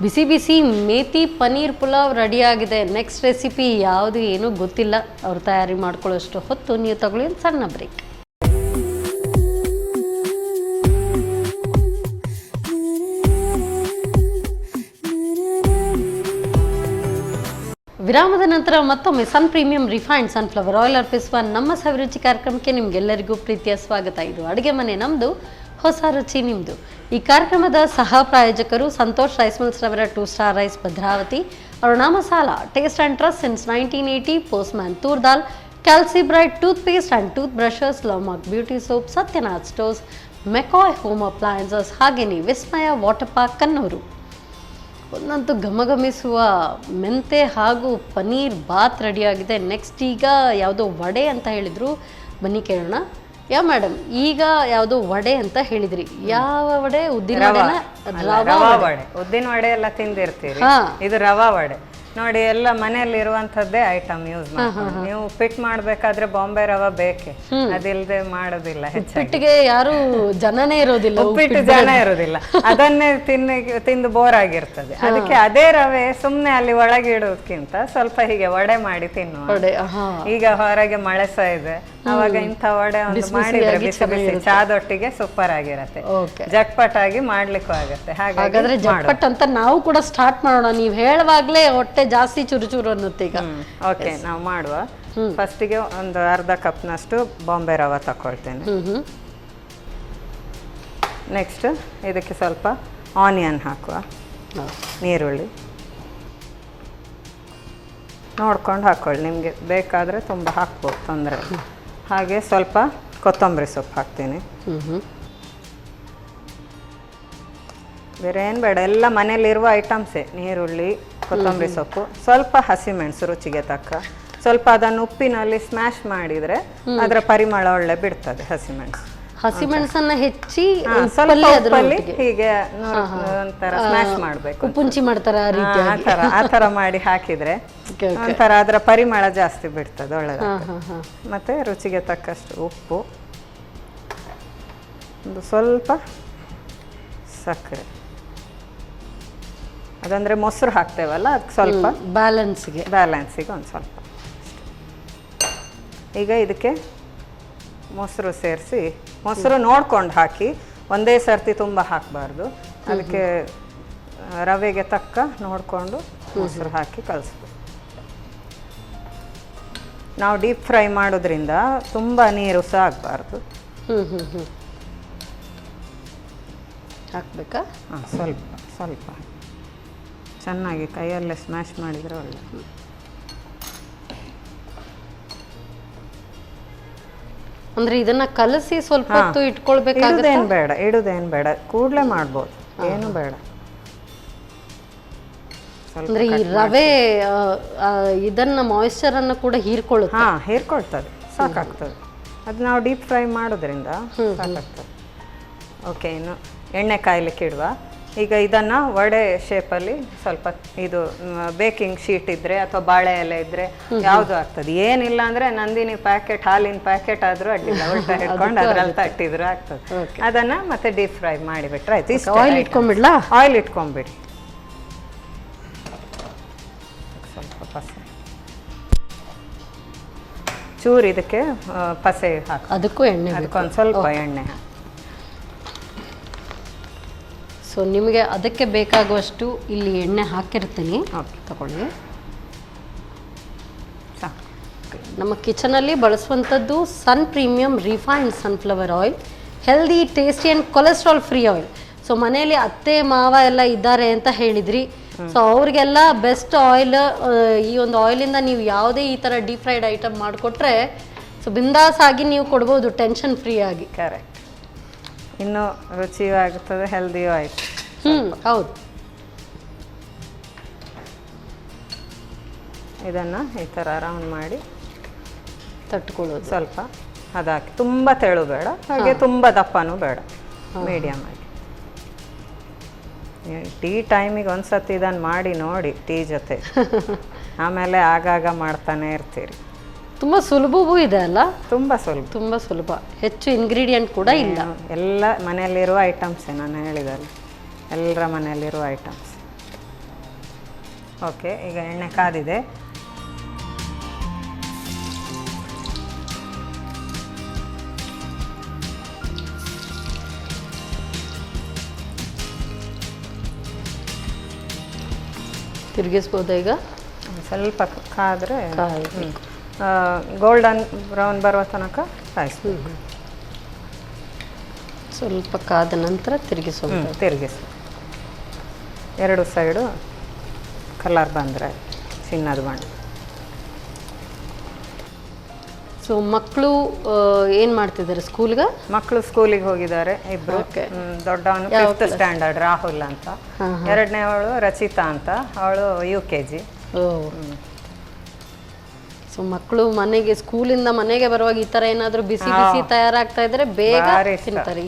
ಬಿಸಿ ಬಿಸಿ ಮೇಥಿ ಪನ್ನೀರ್ ಪುಲಾವ್ ರೆಡಿಯಾಗಿದೆ. ನೆಕ್ಸ್ಟ್ ರೆಸಿಪಿ ಯಾವುದು ಏನೂ ಗೊತ್ತಿಲ್ಲ. ಅವ್ರು ತಯಾರಿ ಮಾಡ್ಕೊಳ್ಳೋಷ್ಟು ಹೊತ್ತು ನೀವು ತಗೊಳ್ಳಿ ಒಂದು ಸಣ್ಣ ಬ್ರೇಕ್. ವಿರಾಮದ ನಂತರ ಮತ್ತೊಮ್ಮೆ ಪ್ರೀಮಿಯಂ ರಿಫೈನ್ಡ್ ಸನ್ಫ್ಲವರ್ ಆಯಿಲ್ ಅರ್ಪಿಸುವ ನಮ್ಮ ಸವಿರುಚಿ ಕಾರ್ಯಕ್ರಮಕ್ಕೆ ನಿಮಗೆಲ್ಲರಿಗೂ ಪ್ರೀತಿಯ ಸ್ವಾಗತ. ಇದು ಅಡುಗೆ ಮನೆ ನಮ್ಮದು, ಹೊಸ ರುಚಿ ನಿಮ್ಮದು. ಈ ಕಾರ್ಯಕ್ರಮದ ಸಹ ಪ್ರಾಯೋಜಕರು ಸಂತೋಷ್ ರೈಸ್ ಮಿಲ್ಸ್ ರವರ 2 star rice Bhadravati, Aruna masala, taste and trust since 1980, postman toor dal, Calci bright toothpaste and tooth brushes, love mark beauty soap, Satyanath stores, McCoy home appliances, ಹಾಗೆಯೇ ವಿಸ್ಮಯ ವಾಟರ್ ಪಾರ್ಕ್ ಕನ್ನೂರು. ಒಂದಂತೂ ಘಮಘಮಿಸುವ ಮೆಂತೆ ಹಾಗೂ ಪನ್ನೀರ್ ಬಾತ್ ರೆಡಿಯಾಗಿದೆ. ನೆಕ್ಸ್ಟ್ ಈಗ ಯಾವುದೋ ವಡೆ ಅಂತ ಹೇಳಿದರು, ಬನ್ನಿ ಕೇಳೋಣ. ಮೇಡಮ್, ಈಗ ಯಾವುದೋ ವಡೆ ಅಂತ ಹೇಳಿದ್ರಿ, ಯಾವ ವಡೆ? ಉದ್ದಿನ ವಡೆನಾ? ರವಾ ವಡೆ. ಉದ್ದಿನ ವಡೆ ಎಲ್ಲ ತಿಂದಿರ್ತೀರಿ, ಇದು ರವಾ ವಡೆ. ನೋಡಿ, ಎಲ್ಲ ಮನೆಯಲ್ಲಿ ಇರುವಂತದ್ದೇ ಐಟಮ್ ಯೂಸ್ ಮಾಡ್ಕೊಂಡು. ನೀವು ಉಪ್ಪಿಟ್ಟು ಮಾಡ್ಬೇಕಾದ್ರೆ ಬಾಂಬೆ ರವಾ ಬೇಕೆ, ಅದಿಲ್ಲದೆ ಮಾಡೋದಿಲ್ಲ. ಉಪ್ಪಿಟ್ಟಿಗೆ ಯಾರು ಜನನೇ ಇರೋದಿಲ್ಲ, ಉಪ್ಪಿಟ್ಟು ಜನ ಇರೋದಿಲ್ಲ, ಅದನ್ನೇ ತಿಂದು ಬೋರ್ ಆಗಿರ್ತದೆ. ಅದಕ್ಕೆ ಅದೇ ರವೆ ಸುಮ್ನೆ ಅಲ್ಲಿ ಒಳಗೆ ಇಡೋದಕ್ಕಿಂತ ಸ್ವಲ್ಪ ಹೀಗೆ ವಡೆ ಮಾಡಿ ತಿನ್ನುವ. ಈಗ ಹೊರಗೆ ಮಳೆ ಸಹ ಇದೆ, ಅವಾಗ ಇಂಥ ವಡೆ ಒಂದು ಮಾಡಿದ್ರೆ ಬಿಸಿ ಬಿಸಿ ಚಾದೊಟ್ಟಿಗೆ ಸೂಪರ್ ಆಗಿರತ್ತೆ, ಜಟ್ಪಟ್ ಆಗಿ ಮಾಡ್ಲಿಕ್ಕೂ ಆಗತ್ತೆ. ಹಾಗಾದ್ರೆ ಜಟ್ಪಟ್ ಅಂತ ನಾವು ಕೂಡ ಸ್ಟಾರ್ಟ್ ಮಾಡೋಣ. ನೀವು ಹೇಳುವಾಗ್ಲೇ ಹೊಟ್ಟೆ ಜಾಸ್ತಿ ಚುರುಚುರು ಅನ್ನುತ್ತೆ. ಈಗ ಓಕೆ, ನಾವು ಮಾಡುವ. ಫಸ್ಟಿಗೆ ಒಂದು ಅರ್ಧ ಕಪ್ನಷ್ಟು ಬಾಂಬೆ ರವೆ ತಕೊಳ್ತೇನೆ. ನೆಕ್ಸ್ಟ್ ಇದಕ್ಕೆ ಸ್ವಲ್ಪ ಆನಿಯನ್ ಹಾಕುವ, ನೀರುಳ್ಳಿ ನೋಡ್ಕೊಂಡು ಹಾಕೊಳ್ಳಿ, ನಿಮಗೆ ಬೇಕಾದರೆ ತುಂಬ ಹಾಕ್ಬೋದು, ತೊಂದರೆ. ಹಾಗೆ ಸ್ವಲ್ಪ ಕೊತ್ತಂಬರಿ ಸೊಪ್ಪು ಹಾಕ್ತೀನಿ. ಬೇರೆ ಏನು ಬೇಡ, ಎಲ್ಲ ಮನೇಲಿರುವ ಐಟಮ್ಸೇ. ನೀರುಳ್ಳಿ, ಕೊತ್ತಂಬರಿ ಸೊಪ್ಪು, ಸ್ವಲ್ಪ ಹಸಿಮೆಣಸು ರುಚಿಗೆ ತಕ್ಕ. ಸ್ವಲ್ಪ ಅದನ್ನು ಉಪ್ಪಿನಲ್ಲಿ ಸ್ಮ್ಯಾಶ್ ಮಾಡಿದರೆ ಅದರ ಪರಿಮಳ ಒಳ್ಳೆ ಬಿಡ್ತದೆ. ಹಸಿಮೆಣಸನ್ನ ಹೆಚ್ಚಿ ಹೀಗೆ ಒಂಥರ ಸ್ಮ್ಯಾಶ್ ಮಾಡಬೇಕು, ಉಪ್ಪುಂಚಿ ಮಾಡ್ತಾರ ಆ ಥರ ಮಾಡಿ ಹಾಕಿದ್ರೆ ಒಂಥರ ಅದರ ಪರಿಮಳ ಜಾಸ್ತಿ ಬಿಡ್ತದೆ, ಒಳ್ಳೆದ. ಮತ್ತೆ ರುಚಿಗೆ ತಕ್ಕಷ್ಟು ಉಪ್ಪು, ಒಂದು ಸ್ವಲ್ಪ ಸಕ್ಕರೆ, ಅದಂದ್ರೆ ಮೊಸರು ಹಾಕ್ತೇವಲ್ಲ ಅದಕ್ಕೆ ಸ್ವಲ್ಪ ಬ್ಯಾಲೆನ್ಸಿಗೆ ಒಂದು ಸ್ವಲ್ಪ. ಈಗ ಇದಕ್ಕೆ ಮೊಸರು ಸೇರಿಸಿ, ಮೊಸರು ನೋಡ್ಕೊಂಡು ಹಾಕಿ, ಒಂದೇ ಸರ್ತಿ ತುಂಬ ಹಾಕಬಾರ್ದು. ಅದಕ್ಕೆ ರವೆಗೆ ತಕ್ಕ ನೋಡಿಕೊಂಡು ಮೊಸರು ಹಾಕಿ ಕಲಿಸ್ಬೇಕು. ನಾವು ಡೀಪ್ ಫ್ರೈ ಮಾಡೋದ್ರಿಂದ ತುಂಬ ನೀರು ಸಹ ಆಗಬಾರ್ದು. ಹಾಕ್ಬೇಕಾ? ಹಾಂ, ಸ್ವಲ್ಪ ಚೆನ್ನಾಗಿ ಕೈಯಲ್ಲೇ ಸ್ಮ್ಯಾಶ್ ಮಾಡಿದರೆ ಒಳ್ಳೆ. ಅಂದ್ರೆ ಇದನ್ನ ಕಲಸಿ ಸ್ವಲ್ಪ ಹೊತ್ತು ಇಟ್ಕೊಳ್ಬೇಕಾಗುತ್ತೆ. ಇಡುದೇನು ಬೇಡ, ಕೂಡಲೇ ಮಾಡ್ಬೋದು, ಏನು ಬೇಡ. ಅಂದ್ರೆ ಈ ರವೆ ಇದನ್ನ ಮಾಯಿಶ್ಚರ್ ಅನ್ನ ಕೂಡ ಹೀರ್ಕೊಳ್ಳುತ್ತೆ. ಹೀರ್ಕೊಳ್ತದೆ, ಸಾಕಾಗ್ತದೆ. ಅದು ನಾವು ಡೀಪ್ ಫ್ರೈ ಮಾಡೋದ್ರಿಂದ ಸಾಕಾಗ್ತದೆ. ಓಕೆ, ಇನ್ನು ಎಣ್ಣೆ ಕಾಯ್ಲಿಕ್ಕೆ ಇಡುವ. ಈಗ ಇದನ್ನು ವಡೆ ಶೇಪಲ್ಲಿ ಸ್ವಲ್ಪ, ಇದು ಬೇಕಿಂಗ್ ಶೀಟ್ ಇದ್ದರೆ ಅಥವಾ ಬಾಳೆ ಎಲೆ ಇದ್ದರೆ ಯಾವುದು ಆಗ್ತದೆ. ಏನಿಲ್ಲ ಅಂದರೆ ನಂದಿನಿ ಪ್ಯಾಕೆಟ್, ಹಾಲಿನ ಪ್ಯಾಕೆಟ್ ಆದರೂ ಅಡ್ಡಿಲ್ಲ, ಉಲ್ಟಾ ಹಿಡ್ಕೊಂಡು ಅದರಲ್ಲಿ ತಟ್ಟಿದ್ರು ಆಗ್ತದೆ. ಅದನ್ನು ಮತ್ತೆ ಡೀಪ್ ಫ್ರೈ ಮಾಡಿಬಿಟ್ರೆ ಆಯ್ತು. ಆಯಿಲ್ ಇಟ್ಕೊಂಡ್ಬಿಡ್ಲಾ? ಆಯಿಲ್ ಇಟ್ಕೊಂಡ್ಬಿಡಿ. ಸ್ವಲ್ಪ ಪಸೆ ಚೂರು ಇದಕ್ಕೆ ಪಸೆ ಹಾಕಿ, ಅದಕ್ಕೂ ಎಣ್ಣೆ, ಅದಕ್ಕೊಂದು ಸ್ವಲ್ಪ ಎಣ್ಣೆ ಹಾಕಿ. ಸೊ ನಿಮಗೆ ಅದಕ್ಕೆ ಬೇಕಾಗುವಷ್ಟು ಇಲ್ಲಿ ಎಣ್ಣೆ ಹಾಕಿರ್ತೀನಿ, ತಗೊಳ್ಳಿ. ನಮ್ಮ ಕಿಚನಲ್ಲಿ ಬಳಸುವಂಥದ್ದು premium refined sunflower oil, healthy, tasty and cholesterol free oil. So ಮನೆಯಲ್ಲಿ ಅತ್ತೆ ಮಾವ ಎಲ್ಲ ಇದ್ದಾರೆ ಅಂತ ಹೇಳಿದ್ರಿ, ಸೊ ಅವ್ರಿಗೆಲ್ಲ ಬೆಸ್ಟ್ ಆಯಿಲ್. ಈ ಒಂದು ಆಯಿಲಿಂದ ನೀವು ಯಾವುದೇ ಈ ಥರ ಡೀಪ್ ಫ್ರೈಡ್ ಐಟಮ್ ಮಾಡಿಕೊಟ್ರೆ ಸೊ ಬಿಂದಾಸ್ ಆಗಿ ನೀವು ಕೊಡ್ಬೋದು ಟೆನ್ಷನ್ ಫ್ರೀ ಆಗಿ. ಕರೆಕ್ಟ್. ಇನ್ನೂ ರುಚಿಯೂ ಆಗುತ್ತದೆ, ಹೆಲ್ದಿಯೂ ಆಯಿತು. ಹೌದು. ಇದನ್ನು ಈ ಥರ ರೌಂಡ್ ಮಾಡಿ ತಟ್ಕೊಳ್ಳೋದು. ಸ್ವಲ್ಪ ಅದಾಕಿ, ತುಂಬ ತೆಳು ಬೇಡ, ಹಾಗೆ ತುಂಬ ದಪ್ಪನೂ ಬೇಡ, ಮೀಡಿಯಮ್ ಆಗಿ. ಟೀ ಟೈಮಿಗೆ ಒಂದ್ಸತಿ ಇದನ್ನು ಮಾಡಿ ನೋಡಿ ಟೀ ಜೊತೆ, ಆಮೇಲೆ ಆಗಾಗ ಮಾಡ್ತಾನೆ ಇರ್ತೀರಿ. ತುಂಬ ಸುಲಭವೂ ಇದೆ ಅಲ್ಲ? ತುಂಬ ಸುಲಭ, ತುಂಬ ಸುಲಭ, ಹೆಚ್ಚು ಇಂಗ್ರೀಡಿಯೆಂಟ್ ಕೂಡ ಇಲ್ಲ. ಎಲ್ಲ ಮನೆಯಲ್ಲಿರುವ ಐಟಮ್ಸೇ, ನಾನು ಹೇಳಿದಲ್ಲ, ಎಲ್ಲರ ಮನೆಯಲ್ಲಿರುವ ಐಟಮ್ಸ್. ಓಕೆ, ಈಗ ಎಣ್ಣೆ ಕಾದಿದೆ. ತಿರುಗಿಸ್ಬೋದಾ ಈಗ? ಸ್ವಲ್ಪ ಕಾದರೆ ಗೋಲ್ಡನ್ ಬ್ರೌನ್ ಬರುವ ತನಕ ಕಾಯಿಸ್ಬೇಕು. ಸ್ವಲ್ಪ ಕಾದ ನಂತರ ತಿರುಗಿಸೋದು. ತಿರುಗಿಸಿ, ಎರಡು ಸೈಡು ಕಲರ್ ಬಂದರೆ ಚಿನ್ನದ ಬಣ್ಣ. ಸೊ ಮಕ್ಕಳು ಏನು ಮಾಡ್ತಿದ್ದಾರೆ ಸ್ಕೂಲ್ಗೆ? ಮಕ್ಕಳು ಸ್ಕೂಲಿಗೆ ಹೋಗಿದ್ದಾರೆ ಇಬ್ಬರು. ದೊಡ್ಡವನು 5th ಸ್ಟ್ಯಾಂಡರ್ಡ್ ರಾಹುಲ್ ಅಂತ, ಎರಡನೇವಳು ರಚಿತಾ ಅಂತ, ಅವಳು UKG. ಸೊ ಮಕ್ಕಳು ಮನೆಗೆ ಸ್ಕೂಲಿಂದ ಮನೆಗೆ ಬರುವಾಗ ಈ ತರ ಏನಾದ್ರು ಬಿಸಿ ಬಿಸಿ ತಯಾರಾಗ್ತಾ ಇದ್ರೆ ಬೇಗ ತಿಂತಾರೆ.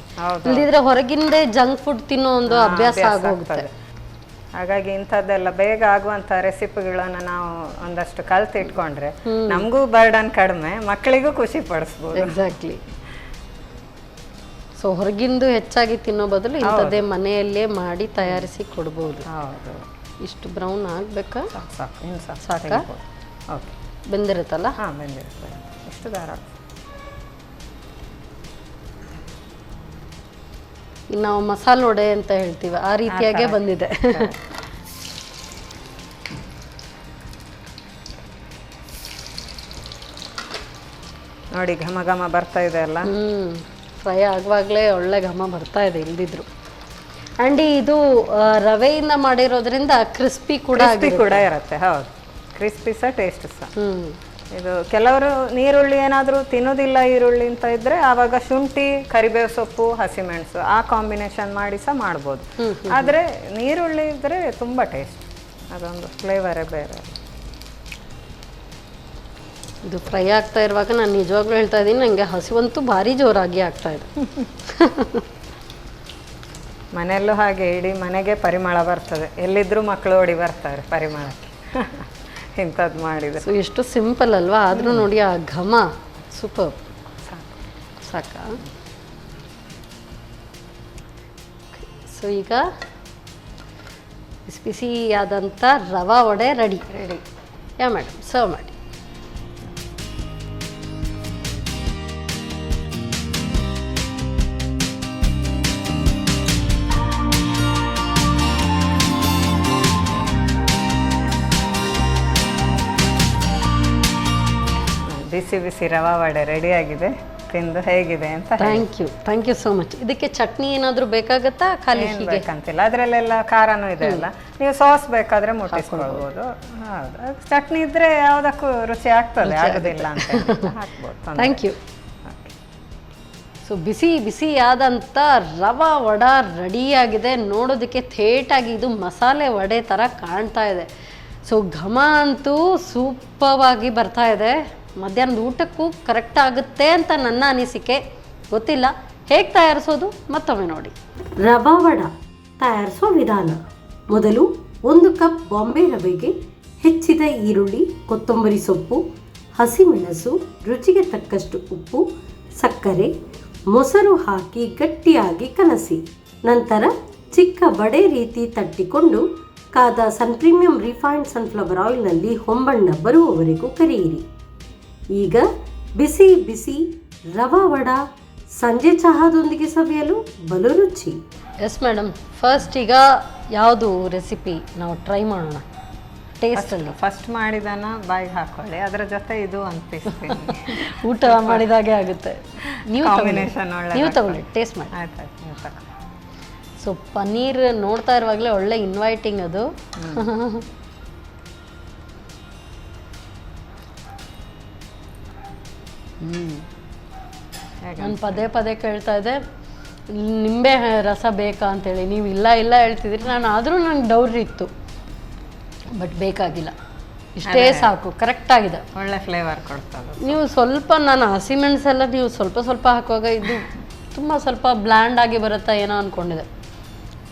ಇಲ್ದಿದ್ರೆ ಹೊರಗಿಂದ ಜಂಕ್ ಫುಡ್ ತಿನ್ನೋ ಒಂದು ಅಭ್ಯಾಸ ಆಗೋಗುತ್ತೆ. ಹಾಗಾಗಿ ಇಂಥದ್ದೆಲ್ಲ ಬೇಗ ಆಗುವಂಥ ರೆಸಿಪಿಗಳನ್ನು ನಾವು ಒಂದಷ್ಟು ಕಲ್ತು ಇಟ್ಕೊಂಡ್ರೆ ನಮಗೂ ಬರ್ಡನ್ ಕಡಿಮೆ, ಮಕ್ಕಳಿಗೂ ಖುಷಿ ಪಡಿಸ್ಬೋದು. ಎಕ್ಸಾಕ್ಟ್ಲಿ. ಸೊ ಹೊರಗಿಂದು ಹೆಚ್ಚಾಗಿ ತಿನ್ನೋ ಬದಲು ಇಂಥದ್ದೇ ಮನೆಯಲ್ಲೇ ಮಾಡಿ ತಯಾರಿಸಿ ಕೊಡ್ಬೋದು. ಹೌದು. ಇಷ್ಟು ಬ್ರೌನ್ ಆಗಬೇಕಾ? ಸಾಕು, ಇನ್ನು ಸಾಕಾ? ಓಕೆ, ಬೆಂದಿರುತ್ತಲ್ಲ? ಹಾಂ, ಬೆಂದಿರುತ್ತೆ. ಇಷ್ಟು ಧಾರಾಳ. ನಾವು ಮಸಾಲೆ ವಡೆ ಅಂತ ಹೇಳ್ತೀವಿ, ಆ ರೀತಿಯಾಗೇ ಬಂದಿದೆ. ನೋಡಿ ಘಮ ಘಮ ಬರ್ತಾ ಇದೆ ಅಲ್ಲ. ಫ್ರೈ ಆಗುವಾಗಲೇ ಒಳ್ಳೆ ಘಮ ಬರ್ತಾ ಇದೆ ಇಲ್ದಿದ್ರು. ಆ್ಯಂಡ್ ಇದು ರವೆಯಿಂದ ಮಾಡಿರೋದ್ರಿಂದ ಕ್ರಿಸ್ಪಿ ಕೂಡ ಇರುತ್ತೆ. ಹೌದು, ಕ್ರಿಸ್ಪಿ ಸಹ ಟೇಸ್ಟ್ ಸಹ. ಇದು ಕೆಲವರು ನೀರುಳ್ಳಿ ಏನಾದರೂ ತಿನ್ನೋದಿಲ್ಲ ಈರುಳ್ಳಿ ಅಂತ ಇದ್ರೆ ಆವಾಗ ಶುಂಠಿ, ಕರಿಬೇವು ಸೊಪ್ಪು, ಹಸಿಮೆಣಸು ಆ ಕಾಂಬಿನೇಷನ್ ಮಾಡಿ ಸಹ ಮಾಡ್ಬೋದು. ಆದರೆ ನೀರುಳ್ಳಿ ಇದ್ರೆ ತುಂಬ ಟೇಸ್ಟ್, ಅದೊಂದು ಫ್ಲೇವರೇ ಬೇರೆ. ಇದು ಫ್ರೈ ಆಗ್ತಾ ಇರುವಾಗ ನಾನು ನಿಜವಾಗ್ಲೂ ಹೇಳ್ತಾ ಇದ್ದೀನಿ, ನನಗೆ ಹಸಿವಂತೂ ಭಾರಿ ಜೋರಾಗಿ ಆಗ್ತಾ ಇದೆ. ಮನೆಯಲ್ಲೂ ಹಾಗೆ ಇಡೀ ಮನೆಗೆ ಪರಿಮಳ ಬರ್ತದೆ, ಎಲ್ಲಿದ್ರೂ ಮಕ್ಕಳು ಓಡಿ ಬರ್ತಾರೆ ಪರಿಮಳಕ್ಕೆ. ಇಂಥದ್ದು ಮಾಡಿದೆ. ಸೊ ಎಷ್ಟು ಸಿಂಪಲ್ ಅಲ್ವಾ, ಆದರೂ ನೋಡಿ ಆ ಘಮ ಸೂಪರ್. ಸಾಕಾ? ಸೊ ಈಗ ಬಿಸಿ ಬಿಸಿಯಾದಂಥ rava vada ready. Yeah madam, serve ಮಾಡಿ. ಬಿಸಿ ಬಿಸಿ ರವಾ ವಡೆ ರೆಡಿಯಾಗಿದೆ, ತಿಂದು ಹೇಗಿದೆ ಅಂತ. Thank you so much. ಇದಕ್ಕೆ ಚಟ್ನಿ ಏನಾದರೂ ಬೇಕಾಗತ್ತಾ? ಖಾಲಿ ಬೇಕಂತಿಲ್ಲ, ಅದರಲ್ಲೆಲ್ಲ ಖಾರನೂ ಇದೆ ಅಲ್ಲ. ನೀವು ಸಾಸ್ ಬೇಕಾದ್ರೆ ಮುಟ್ಟಿಸ್ಕೊಳ್ಬೋದು. ಹೌದು, ಚಟ್ನಿ ಇದ್ರೆ ಯಾವುದಕ್ಕೂ ರುಚಿ ಆಗ್ತದೆ, ಆಗೋದಿಲ್ಲ ಅಂತ ಹಾಕ್ಬೋದು. Thank you. ಸೊ ಬಿಸಿ ಬಿಸಿಯಾದಂಥ ರವಾ ವಡ ರೆಡಿಯಾಗಿದೆ. ನೋಡೋದಕ್ಕೆ ಥೇಟಾಗಿ ಇದು ಮಸಾಲೆ ವಡೆ ಥರ ಕಾಣ್ತಾ ಇದೆ. ಸೊ ಘಮ ಅಂತೂ ಸೂಪರ್ವಾಗಿ ಬರ್ತಾ ಇದೆ. ಮಧ್ಯಾಹ್ನದ ಊಟಕ್ಕೂ ಕರೆಕ್ಟ್ ಆಗುತ್ತೆ ಅಂತ ನನ್ನ ಅನಿಸಿಕೆ. ಗೊತ್ತಿಲ್ಲ ಹೇಗೆ ತಯಾರಿಸೋದು, ಮತ್ತೊಮ್ಮೆ ನೋಡಿ. ರವಾ ವಡ ತಯಾರಿಸೋ ವಿಧಾನ: ಮೊದಲು 1 ಕಪ್ ಬಾಂಬೆ ರವೆಗೆ ಹೆಚ್ಚಿದ ಈರುಳ್ಳಿ, ಕೊತ್ತಂಬರಿ ಸೊಪ್ಪು, ಹಸಿಮೆಣಸು, ರುಚಿಗೆ ತಕ್ಕಷ್ಟು ಉಪ್ಪು, ಸಕ್ಕರೆ, ಮೊಸರು ಹಾಕಿ ಗಟ್ಟಿಯಾಗಿ ಕಲಸಿ. ನಂತರ ಚಿಕ್ಕ ಬಡೆ ರೀತಿ ತಟ್ಟಿಕೊಂಡು ಕಾದ ಪ್ರೀಮಿಯಂ ರಿಫೈನ್ಡ್ ಸನ್ಫ್ಲವರ್ ಆಯಿಲ್ನಲ್ಲಿ ಹೊಂಬಣ್ಣ ಬರುವವರೆಗೂ ಕರಿಯಿರಿ. ಈಗ ಬಿಸಿ ಬಿಸಿ ರವಾ ವಡ ಸಂಜೆ ಚಹಾದೊಂದಿಗೆ ಸವಿಯಲು ಬಲು ರುಚಿ. ಎಸ್ ಮೇಡಮ್, ಫಸ್ಟ್ ಈಗ ಯಾವುದು ರೆಸಿಪಿ ನಾವು ಟ್ರೈ ಮಾಡೋಣ? ಟೇಸ್ಟಲ್ಲಿ ಫಸ್ಟ್ ಮಾಡಿದನ ಬಾಯಿಗೆ ಹಾಕೊಳ್ಳಿ, ಅದರ ಜೊತೆ ಇದು ಅನ್ಪಿಸ್ತೀನಿ. ಊಟ ಮಾಡಿದಾಗೆ ಆಗುತ್ತೆ. ಕಾಂಬಿನೇಷನ್ ಒಳ್ಳೆ. ನೀವು ತಗೊಳ್ಳಿ, ಟೇಸ್ಟ್ ಮಾಡಿ. ಆಯ್ತು. ಸೊ ಸೊ ಪನ್ನೀರ್ ನೋಡ್ತಾ ಇರುವಾಗಲೇ ಒಳ್ಳೆ ಇನ್ವೈಟಿಂಗ್ ಅದು. ನಾನು ಪದೇ ಪದೇ ಕೇಳ್ತಾ ಇದ್ದೆ ನಿಂಬೆ ರಸ ಬೇಕಾ ಅಂತೇಳಿ, ನೀವು ಇಲ್ಲ ಇಲ್ಲ ಹೇಳ್ತಿದ್ರಿ. ನಾನು ಆದರೂ ನಂಗೆ ಡೌಟ್ ಇತ್ತು, ಬಟ್ ಬೇಕಾಗಿಲ್ಲ, ಇಷ್ಟೇ ಸಾಕು, ಕರೆಕ್ಟಾಗಿದೆ, ಒಳ್ಳೆ ಫ್ಲೇವರ್ ಕೊಡ್ತದೆ. ನೀವು ಸ್ವಲ್ಪ ನಾನು ಹಸಿಮೆಣಸೆಲ್ಲ ನೀವು ಸ್ವಲ್ಪ ಸ್ವಲ್ಪ ಹಾಕುವಾಗ ಇದು ತುಂಬ ಸ್ವಲ್ಪ ಬ್ಲ್ಯಾಂಡ್ ಆಗಿ ಬರುತ್ತಾ ಏನೋ ಅಂದ್ಕೊಂಡಿದೆ.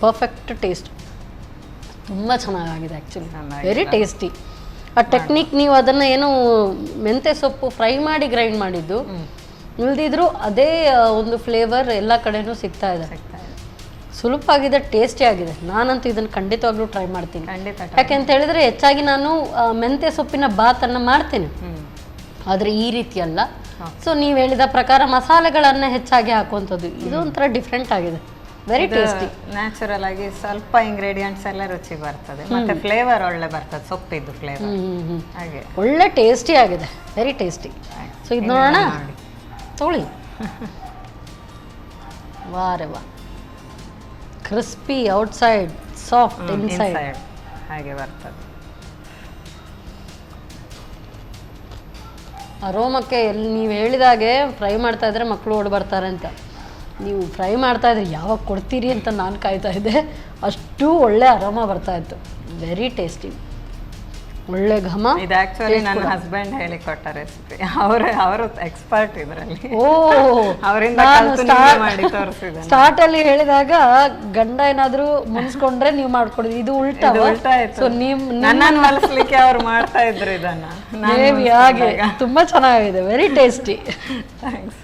ಪರ್ಫೆಕ್ಟ್ ಟೇಸ್ಟ್, ತುಂಬ ಚೆನ್ನಾಗಿದೆ ಆ್ಯಕ್ಚುಲಿ, ವೆರಿ ಟೇಸ್ಟಿ. ಆ ಟೆಕ್ನಿಕ್ ನೀವು ಅದನ್ನು ಏನು ಮೆಂತ್ಯ ಸೊಪ್ಪು ಫ್ರೈ ಮಾಡಿ ಗ್ರೈಂಡ್ ಮಾಡಿದ್ದು ಇಲ್ದಿದ್ರು ಅದೇ ಒಂದು ಫ್ಲೇವರ್ ಎಲ್ಲ ಕಡೆನೂ ಸಿಗ್ತಾ ಇದೆ. ಸುಲಭ ಆಗಿದೆ, ಟೇಸ್ಟಿ ಆಗಿದೆ. ನಾನಂತೂ ಇದನ್ನು ಖಂಡಿತವಾಗ್ಲೂ ಟ್ರೈ ಮಾಡ್ತೀನಿ. ಯಾಕೆಂತ ಹೇಳಿದ್ರೆ ಹೆಚ್ಚಾಗಿ ನಾನು ಮೆಂತ್ಯ ಸೊಪ್ಪಿನ ಬಾತನ್ನು ಮಾಡ್ತೀನಿ, ಆದರೆ ಈ ರೀತಿ ಅಲ್ಲ. ಸೊ ನೀವು ಹೇಳಿದ ಪ್ರಕಾರ ಮಸಾಲೆಗಳನ್ನ ಹೆಚ್ಚಾಗಿ ಹಾಕುವಂಥದ್ದು, ಇದು ಒಂಥರ ಡಿಫ್ರೆಂಟ್ ಆಗಿದೆ, ವೆರಿ ಟೇಸ್ಟಿ. ನ್ಯಾಚುರಲ್ ಆಗಿ ಸ್ವಲ್ಪ ಇಂಗ್ರೀಡಿಯೆಂಟ್ಸ್ ಎಲ್ಲ ರುಚಿ ಬರ್ತದೆ, ಮತ್ತೆ ಫ್ಲೇವರ್ ಒಳ್ಳೆ ಬರ್ತದೆ, ಸೊಪ್ಪಿದ್ದು ಫ್ಲೇವರ್ ಹಾಗೆ ಒಳ್ಳೆ ಟೇಸ್ಟಿ ಆಗಿದೆ, ವೆರಿ ಟೇಸ್ಟಿ. ಸೊ ಇದು ನೋಡೋಣ, ತೊಗೊಳ್ಳಿ. ವಾ ರೇ ವಾ, ಕ್ರಿಸ್ಪಿ ಔಟ್ಸೈಡ್, ಸಾಫ್ಟ್ ಇನ್ಸೈಡ್ ಹಾಗೆ ಬರ್ತದೆ. ಅರೋಮಕ್ಕೆ ಎಲ್ಲಿ ನೀವು ಹೇಳಿದಾಗೆ ಫ್ರೈ ಮಾಡ್ತಾ ಇದ್ರೆ ಮಕ್ಕಳು ಓಡಿ ಬರ್ತಾರೆ ಅಂತ, ನೀವು ಫ್ರೈ ಮಾಡ್ತಾ ಇದ್ರೆ ಯಾವಾಗ ಕೊಡ್ತೀರಿ ಅಂತ ನಾನು ಕಾಯ್ತಾ ಇದ್ದೆ. ಅಷ್ಟು ಒಳ್ಳೆ ಅರೋಮ ಬರ್ತಾ ಇತ್ತು, ವೆರಿ ಟೇಸ್ಟಿ, ಒಳ್ಳೆ ಘಮ. ಇದು ಆಕ್ಚುಲಿ ನನ್ನ ಹಸ್ಬೆಂಡ್ ಹೇಳಿ ಕೊಟ್ಟ ರೆಸಿಪಿ, ಅವರು ಎಕ್ಸ್ಪರ್ಟ್ ಇದರಲ್ಲಿ. ಓ, ಅವರಿಂದ ಮಾಡಿ ತೋರಿಸಿದೆ. ಸ್ಟಾರ್ಟ್ ಅಲ್ಲಿ ಹೇಳಿದಾಗ ಗಂಡ ಏನಾದ್ರು ಮುನ್ಸ್ಕೊಂಡ್ರೆ ನೀವು ಮಾಡ್ಕೊಡಿದ್ರಿ, ಇದು ಉಲ್ಟಾ ಆಯ್ತು. ಸೊ ನನ್ನನ್ನು ಮಲಸ್ಲಿಕ್ಕೆ ಅವ್ರು ಮಾಡ್ತಾ ಇದ್ರು ಇದನ್ನ. ಹಾಗೆ ತುಂಬಾ ಚೆನ್ನಾಗಿದೆ, ವೆರಿ ಟೇಸ್ಟಿ. ಥ್ಯಾಂಕ್ಸ್.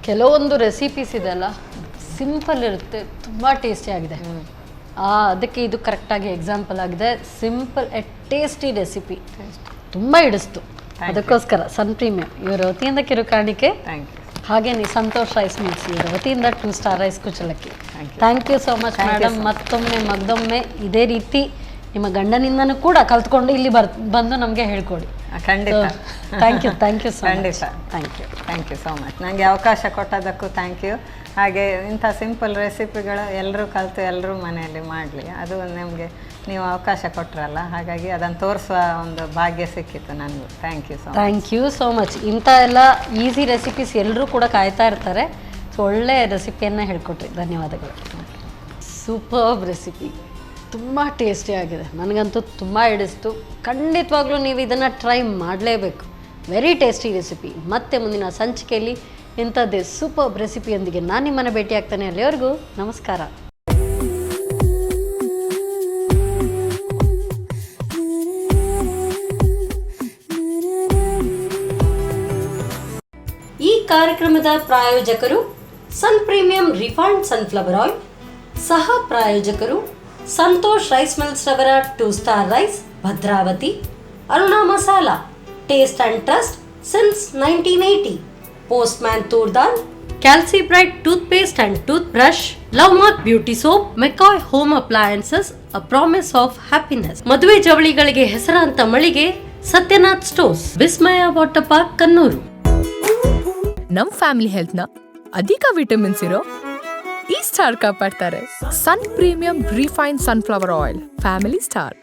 ಕೆಲವೊಂದು ರೆಸಿಪೀಸ್ ಇದೆಲ್ಲ ಸಿಂಪಲ್ ಇರುತ್ತೆ, ತುಂಬಾ ಟೇಸ್ಟಿ ಆಗಿದೆ. ಅದಕ್ಕೆ ಇದು ಕರೆಕ್ಟಾಗಿ ಎಕ್ಸಾಂಪಲ್ ಆಗಿದೆ. ಸಿಂಪಲ್ ಎ ಟೇಸ್ಟಿ ರೆಸಿಪಿ, ತುಂಬ ಹಿಡಿಸ್ತು. ಅದಕ್ಕೋಸ್ಕರ ಸನ್ ಪ್ರೀಮಿಯಂ ಇವರ ವತಿಯಿಂದ ಕಿರುಕಾಣಿಕೆ, ಹಾಗೇನೆ ಸಂತೋಷ್ ರೈಸ್ ಮಿಲ್ಸ್ ಇವರ ವತಿಯಿಂದ 2 ಸ್ಟಾರ್ ರೈಸ್ ಕುಚಲಕ್ಕಿ. Thank you so much madam. ಮತ್ತೊಮ್ಮೆ ಮಗದೊಮ್ಮೆ ಇದೇ ರೀತಿ ನಿಮ್ಮ ಗಂಡನಿಂದನೂ ಕೂಡ ಕಲ್ತ್ಕೊಂಡು ಇಲ್ಲಿ ಬಂದು ನಮಗೆ ಹೇಳ್ಕೊಡಿ. ಖಂಡಿತ. ಥ್ಯಾಂಕ್ ಯು ಸೊ ಖಂಡಿತ. Thank you so much. ನನಗೆ ಅವಕಾಶ ಕೊಟ್ಟದಕ್ಕೂ ಥ್ಯಾಂಕ್ ಯು. ಹಾಗೆ ಇಂಥ ಸಿಂಪಲ್ ರೆಸಿಪಿಗಳು ಎಲ್ಲರೂ ಕಲಿತು ಎಲ್ಲರೂ ಮನೆಯಲ್ಲಿ ಮಾಡಲಿ, ಅದು ನಮಗೆ ನೀವು ಅವಕಾಶ ಕೊಟ್ಟರಲ್ಲ, ಹಾಗಾಗಿ ಅದನ್ನು ತೋರಿಸುವ ಒಂದು ಭಾಗ್ಯ ಸಿಕ್ಕಿತ್ತು ನನಗೂ. Thank you so much. ಇಂಥ ಎಲ್ಲ ಈಸಿ ರೆಸಿಪೀಸ್ ಎಲ್ಲರೂ ಕೂಡ ಕಾಯ್ತಾ ಇರ್ತಾರೆ. ಸೊ ಒಳ್ಳೆ ರೆಸಿಪಿಯನ್ನು ಹೇಳ್ಕೊಟ್ರಿ, ಧನ್ಯವಾದಗಳು. ಸೂಪರ್ಬ್ ರೆಸಿಪಿ, ತುಂಬ ಟೇಸ್ಟಿ ಆಗಿದೆ, ನನಗಂತೂ ತುಂಬ ಹಿಡಿಸ್ತು. ಖಂಡಿತವಾಗ್ಲೂ ನೀವು ಇದನ್ನು ಟ್ರೈ ಮಾಡಲೇಬೇಕು, ವೆರಿ ಟೇಸ್ಟಿ ರೆಸಿಪಿ. ಮತ್ತೆ ಮುಂದಿನ ಸಂಚಿಕೆಯಲ್ಲಿ ಇಂಥದ್ದೇ ಸೂಪರ್ಬ್ ರೆಸಿಪಿಯೊಂದಿಗೆ ನಾನು ನಿಮ್ಮನ್ನು ಭೇಟಿ ಆಗ್ತಾನೆ. ಅಲ್ಲಿವರೆಗೂ ನಮಸ್ಕಾರ. ಈ ಕಾರ್ಯಕ್ರಮದ ಪ್ರಾಯೋಜಕರು Sun premium refined sunflower oil, ಸಹ ಪ್ರಾಯೋಜಕರು ಸಂತೋಷ್ ರೈಸ್ ಮಿಲ್ಸ್ ರವರ 2 star rice Bhadravati, Aruna masala, taste and trust since 1980, postman toor dal, Calci bright toothpaste and tooth brush, love mark beauty soap, McCoy home appliances, a promise of happiness, ಮದುವೆ ಜವಳಿಗಳಿಗೆ ಹೆಸರಾಂತ ಮಳಿಗೆ Satyanath stores, Vismaya water park, Kannur. ನಮ್ family health ನ ಅಧಿಕ vitamins ಇರೋ ಈ ಸ್ಟಾರ್ ಕಾಪಾಡ್ತಾರೆ. Sun premium refined sunflower oil, family star.